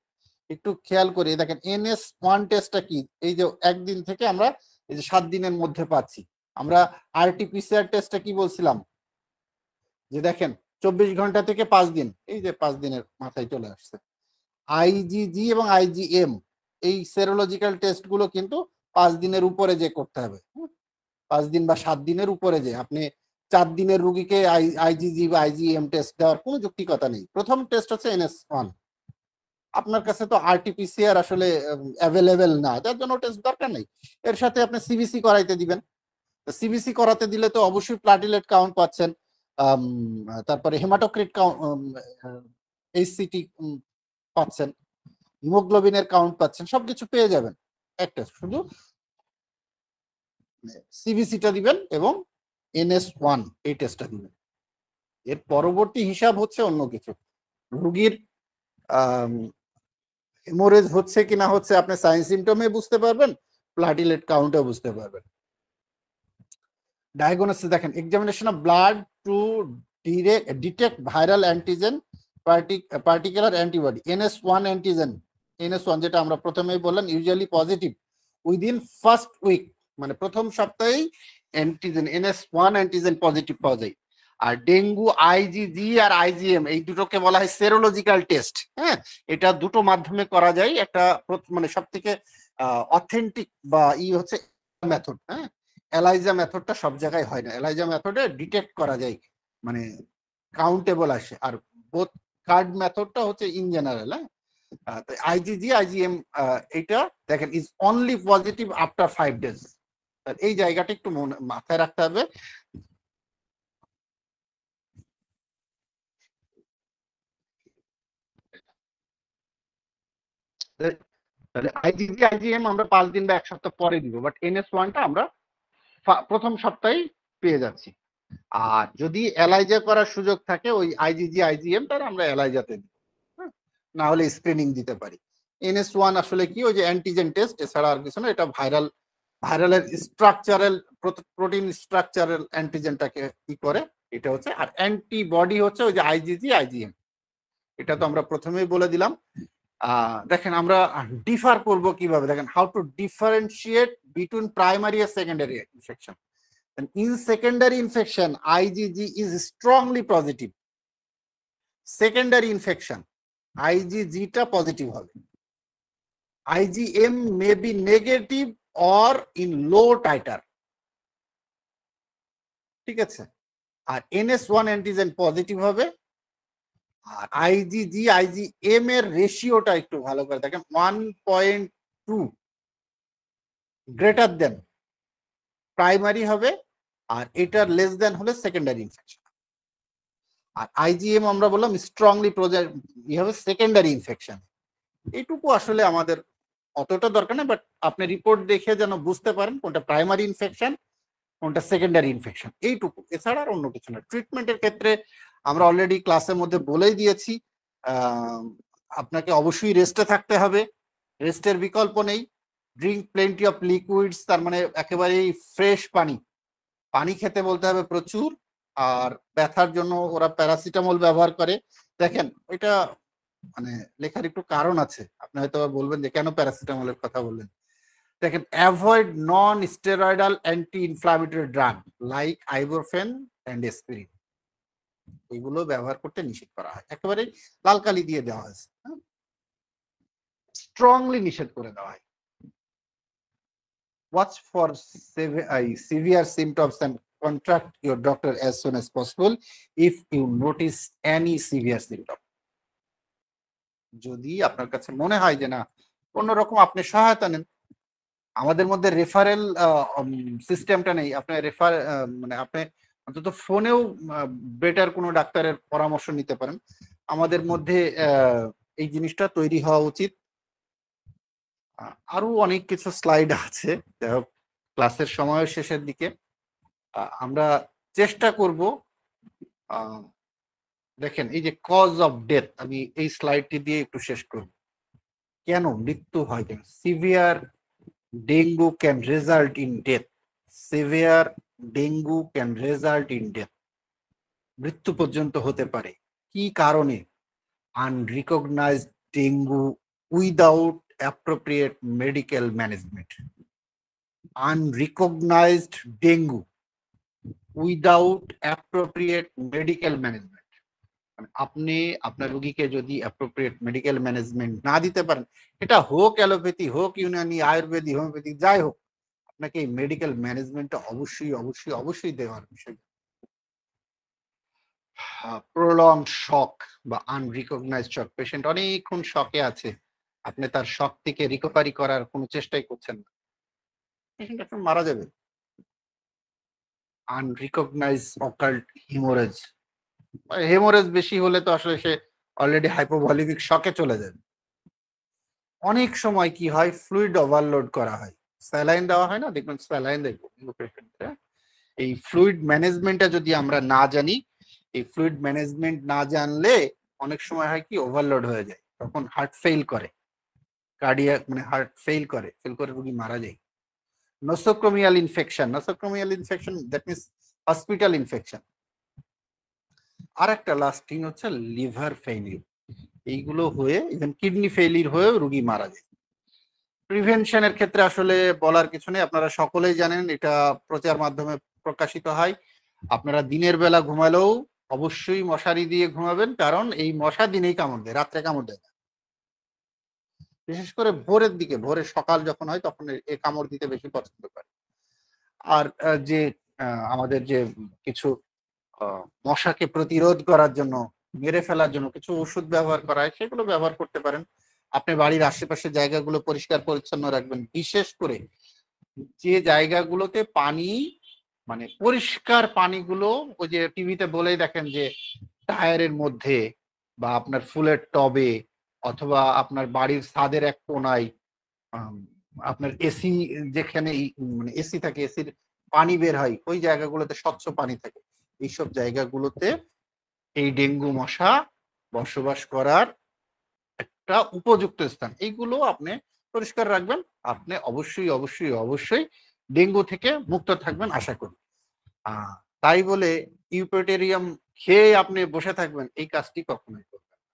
একটু খেয়াল করে দেখেন NS1 টেস্টটা কি, এই যে একদিন থেকে আমরা এই যে 7 দিনের মধ্যে পাচ্ছি। আমরা RT-PCR টেস্টটা কি বলছিলাম যে দেখেন 24 ঘন্টা থেকে 5 দিন, এই যে 5 দিনের মাথায় চলে আসছে। IgG এবং IgM এই সেরোলজিক্যাল টেস্ট গুলো কিন্তু 5 দিনের উপরে যে করতে হবে, 5 দিন বা 7 দিনের উপরে যে, আপনি 4 দিনের রুগীকে IgG বা IgM টেস্ট দেওয়ার কোনো যৌক্তিকতা নেই। প্রথম টেস্ট হচ্ছে NS1। আপনার কাছে তো RT-PCR আসলে অ্যাভেলেবেল না, যার জন্য টেস্ট দরকার নেই। এর সাথে আপনি CBC করাইতে দিবেন, CBC করাতে দিলে তো অবশ্যই প্লাটিলেট কাউন্ট পাচ্ছেন, তারপরে হেমাটোক্রিট কাউন্ট, HCT পাচ্ছেন, হিমোগ্লোবিনের কাউন্ট পাচ্ছেন, সবকিছু পেয়ে যাবেন একটা, শুধু CBCটা দিবেন এবং NS1 এই টেস্টটা দিবেন। এর পরবর্তী হিসাব হচ্ছে অন্য কিছু, রোগীর হেমোরেজ হচ্ছে কি না হচ্ছে আপনি সাইন সিমটমে বুঝতে পারবেন, প্লাটিলেট কাউন্টে বুঝতে পারবেন। ডায়াগনোসিস দেখেন examination of blood to detect viral antigen particular antibody, NS1 antigen, NS1 যেটা আমরা প্রথমেই বললাম usually positive within first week, মানে প্রথম সপ্তাহেই অ্যান্টিজেন NS1 অ্যান্টিজেন পজিটিভ পাওয়া যায়। আর ডেঙ্গু আইজিজি আর আইজিএম এই দুটোকে বলা হয় সেরোলজিক্যাল টেস্ট। হ্যাঁ, এটা দুটো মাধ্যমে করা যায়। একটা মানে সব থেকে অথেন্টিক বা হচ্ছে মেথড। হ্যাঁ, এলাইজা মেথডটা সব জায়গায় হয় না। এলাইজা মেথডে ডিটেক্ট করা যায়, মানে কাউন্টেবল আসে। আর বোথ কার্ড মেথডটা হচ্ছে ইন জেনারেল। হ্যাঁ, আইজিজি আইজিএম এটা দেখেন is only positive after 5 days। এই জায়গাটা একটু মাথায় রাখতে হবে। তাহলে আইজিজি আইজিএম আমরা 5 দিন বা 1 সপ্তাহ পরে দিব, বাট NS1টা আমরা প্রথম সপ্তাহেই পেয়ে যাচ্ছি। আর যদি এলাইজা করার সুযোগ থাকে ওই আইজিজি আইজিএম, তাহলে আমরা এলাইজাতে দিব, না হলে স্ক্রিনিং দিতে পারি। NS1 আসলে কি, ওই যে অ্যান্টিজেন টেস্ট, এছাড়া আর কিছু না। এটা ভাইরালের স্ট্রাকচারাল, প্রোটিন স্ট্রাকচারাল অ্যান্টিজেনটাকে কি করে, এটা হচ্ছে। আর অ্যান্টিবডি হচ্ছে ওই যে আইজিজি আইজিএম। এটা তো আমরা প্রথমেই বলে দিলাম। দেখেন আমরা ডিফার করবো কিভাবে, দেখেন how to differentiate between primary আর secondary infection. In secondary infection IgG is strongly positive. Secondary infection IgG-টা পজিটিভ হবে। IgM may be negative or in low titer, ঠিক আছে। আর NS1 অ্যান্টিজেন পজিটিভ হবে। আর IgG IgM এর রেশিওটা একটু ভালো করে দেখেন, 1.2 গ্রেটার দেন প্রাইমারি হবে, আর এটার লেস দেন হলে সেকেন্ডারি ইনফেকশন। আর IgM আমরা বললাম স্ট্রংলি হবে সেকেন্ডারি ইনফেকশন। এইটুকু আসলে আমাদের অতটা দরকার না, বাট আপনি রিপোর্ট দেখে যেন বুঝতে পারেন কোনটা প্রাইমারি ইনফেকশন কোনটা সেকেন্ডারি ইনফেকশন, এইটুকু। এছাড়া আর অন্য কিছু না। ট্রিটমেন্টের ক্ষেত্রে আমরা অলরেডি ক্লাসের মধ্যে বলেই দিয়েছি, আপনাকে অবশ্যই রেস্টে থাকতে হবে, রেস্টের বিকল্প নেই। ড্রিঙ্ক প্লেন্টি অফ লিকুইডস, তার মানে একেবারেই ফ্রেশ পানি খেতে বলতে হবে প্রচুর। আর ব্যথার জন্য ওরা প্যারাসিটামল ব্যবহার করে। দেখেন এটা মানে লেখার একটু কারণ আছে, আপনি হয়তো বলবেন যে কেন প্যারাসিটামলের কথা বললেন। দেখেন, avoid non steroidal anti inflammatory drug like ibuprofen and aspirin, এগুলো ব্যবহার করতে নিষেধ করা হয়। একেবারে লাল কালি দিয়ে দেওয়া হয়েছে, স্ট্রংলি নিষেধ করে দেওয়া হয়। Watch for severe symptoms and contact your doctor as soon as possible if you notice any severe symptom. যদি আপনার কাছে মনে হয় যে না অন্যরকম, আপনি সহায়তা নেন। আমাদের মধ্যে রেফারেল সিস্টেমটা নেই। আপনি মানে আপনি অন্তত ফোনেও বেটার কোনো ডাক্তারের পরামর্শ নিতে পারেন। আমাদের মধ্যে এই জিনিসটা তৈরি হওয়া উচিত। আরো অনেক কিছু স্লাইড আছে, ক্লাসের সময় শেষের দিকে আমরা চেষ্টা করব। দেখেন এই যে কজ অফ ডেথ, আমি এই স্লাইডটি দিয়ে একটু শেষ করব। কেন মৃত্যু হয়, কেন severe dengue can result in death, severe dengue can result in death, মৃত্যু পর্যন্ত হতে পারে। কি কারণে? Unrecognised dengue without appropriate medical management. Unrecognised dengue without appropriate medical management, আপনি আপনার রোগীকে যদি অ্যাপ্রোপ্রিয়েট মেডিকেল ম্যানেজমেন্ট না দিতে পারেন, এটা হোক অ্যালোপ্যাথি, হোক ইউনানি, আয়ুর্বেদিক, হোমিওপ্যাথিক, যাই হোক, আপনাকে এই মেডিকেল ম্যানেজমেন্টটা অবশ্যই অবশ্যই অবশ্যই দেওয়ার বিষয়। প্রলং শক বা আনরিকগনাইজড শক, পেশেন্ট অনেকক্ষণ শকে আছে, আপনি তার শক থেকে রিকভারি করার কোনো চেষ্টাই করছেন না, পেশেন্ট এখন মারা যাবে। আনরিকগনাইজড অকাল্ট হিমোরেজ, হেমোরেজ বেশি হলে তো আসলে সে অলরেডি হাইপোভলিমিক শকে চলে যাবে। অনেক সময় কি হয়, ফ্লুইড ওভারলোড করা হয়, স্যালাইন দেওয়া হয় না, দেখবেন স্যালাইন দেখবো। এই ফ্লুইড ম্যানেজমেন্টটা যদি আমরা না জানি, এই ফ্লুইড ম্যানেজমেন্ট না জানলে অনেক সময় হয় কি ওভারলোড হয়ে যায়, তখন হার্ট ফেল করে, কার্ডিয়াক মানে হার্ট ফেল করে রোগী মারা যায়। Nosocomial infection, that means hospital infection. আর একটা লাস্টিং হচ্ছে লিভার ফেইলিউর, এইগুলো হয়ে ইভেন কিডনি ফেইলিউর হয়েও রোগী মারা যায়। প্রিভেনশনের ক্ষেত্রে আসলে বলার কিছু নেই, আপনারা সকলেই জানেন, এটা প্রচার মাধ্যমে প্রকাশিত হয়। আপনারা দিনের বেলা ঘুমালেও অবশ্যই মশারি দিয়ে ঘুমাবেন, কারণ এই মশা দিনেই কামড় দেয়, রাত্রে কামড় দেয় না। বিশেষ করে ভোরের দিকে, ভোরে সকাল যখন হয় তখন এই কামড় দিতে বেশি পছন্দ করে। আর যে আমাদের যে কিছু মশাকে প্রতিরোধ করার জন্য, মেরে ফেলার জন্য কিছু ওষুধ ব্যবহার করা হয়, সেগুলো ব্যবহার করতে পারেন। আপনি বাড়ির আশেপাশে জায়গাগুলো পরিষ্কার পরিচ্ছন্ন রাখবেন, বিশেষ করে যে জায়গাগুলোতে পানি মানে পরিষ্কার পানিগুলো, ওই যে টিভিতে বলেই দেখেন যে টায়ারের মধ্যে বা আপনার ফুলের টবে অথবা আপনার বাড়ির ছাদের এক কোনায়, আপনার এসি যেখানে মানে এসি থাকে, এসির পানি বের হয় ওই জায়গাগুলোতে স্বচ্ছ পানি থাকে। এইসব জায়গাগুলোতে এই ডেঙ্গু মশা বসবাস করার একটা উপযুক্ত স্থান, এইগুলো আপনি পরিষ্কার রাখবেন। আপনি অবশ্যই অবশ্যই অবশ্যই ডেঙ্গু থেকে মুক্ত থাকবেন আশা করি। তাই বলে ইউপেটেরিয়াম খেয়ে আপনি বসে থাকবেন, এই কাজটি কখনোই করবেন না।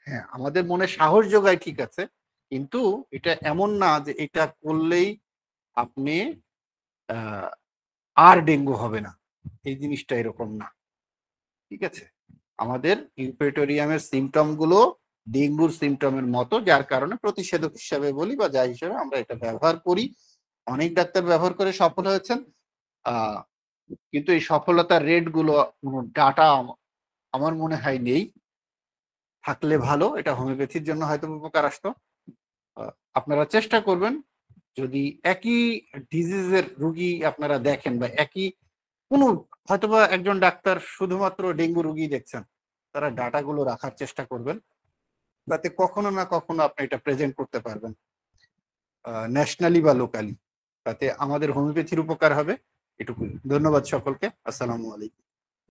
হ্যাঁ, আমাদের মনে সাহস যোগায় ঠিক আছে, কিন্তু এটা এমন না যে এটা করলেই আপনি আর ডেঙ্গু হবে না, এই জিনিসটা এরকম না। ঠিক আছে, আমাদের ইউপেটোরিয়ামের সিমটম গুলো ডেঙ্গুর সিমটমের মতো, যার কারণে প্রতিষেধক হিসাবে বলি বা যা হিসেবে আমরা এটা ব্যবহার করি। অনেক ডাক্তার ব্যবহার করে সফল হয়েছেন, কিন্তু এই সফলতার রেট গুলো ডাটা আমার মনে হয় নেই, থাকলে ভালো, এটা হোমিওপ্যাথির জন্য হয়তো উপকার আসতো। আপনারা চেষ্টা করবেন, যদি একই ডিজিজের রুগী আপনারা দেখেন বা একই কোনো, হয়তোবা একজন ডাক্তার শুধুমাত্র ডেঙ্গু রুগী দেখছেন, তারা ডাটাগুলো রাখার চেষ্টা করবেন, যাতে কখনো না কখনো আপনি এটা প্রেজেন্ট করতে পারবেন ন্যাশনালি বা লোকালি, তাতে আমাদের হোমিওপ্যাথির উপকার হবে। এটুকুই। ধন্যবাদ সকলকে। আসসালামু আলাইকুম।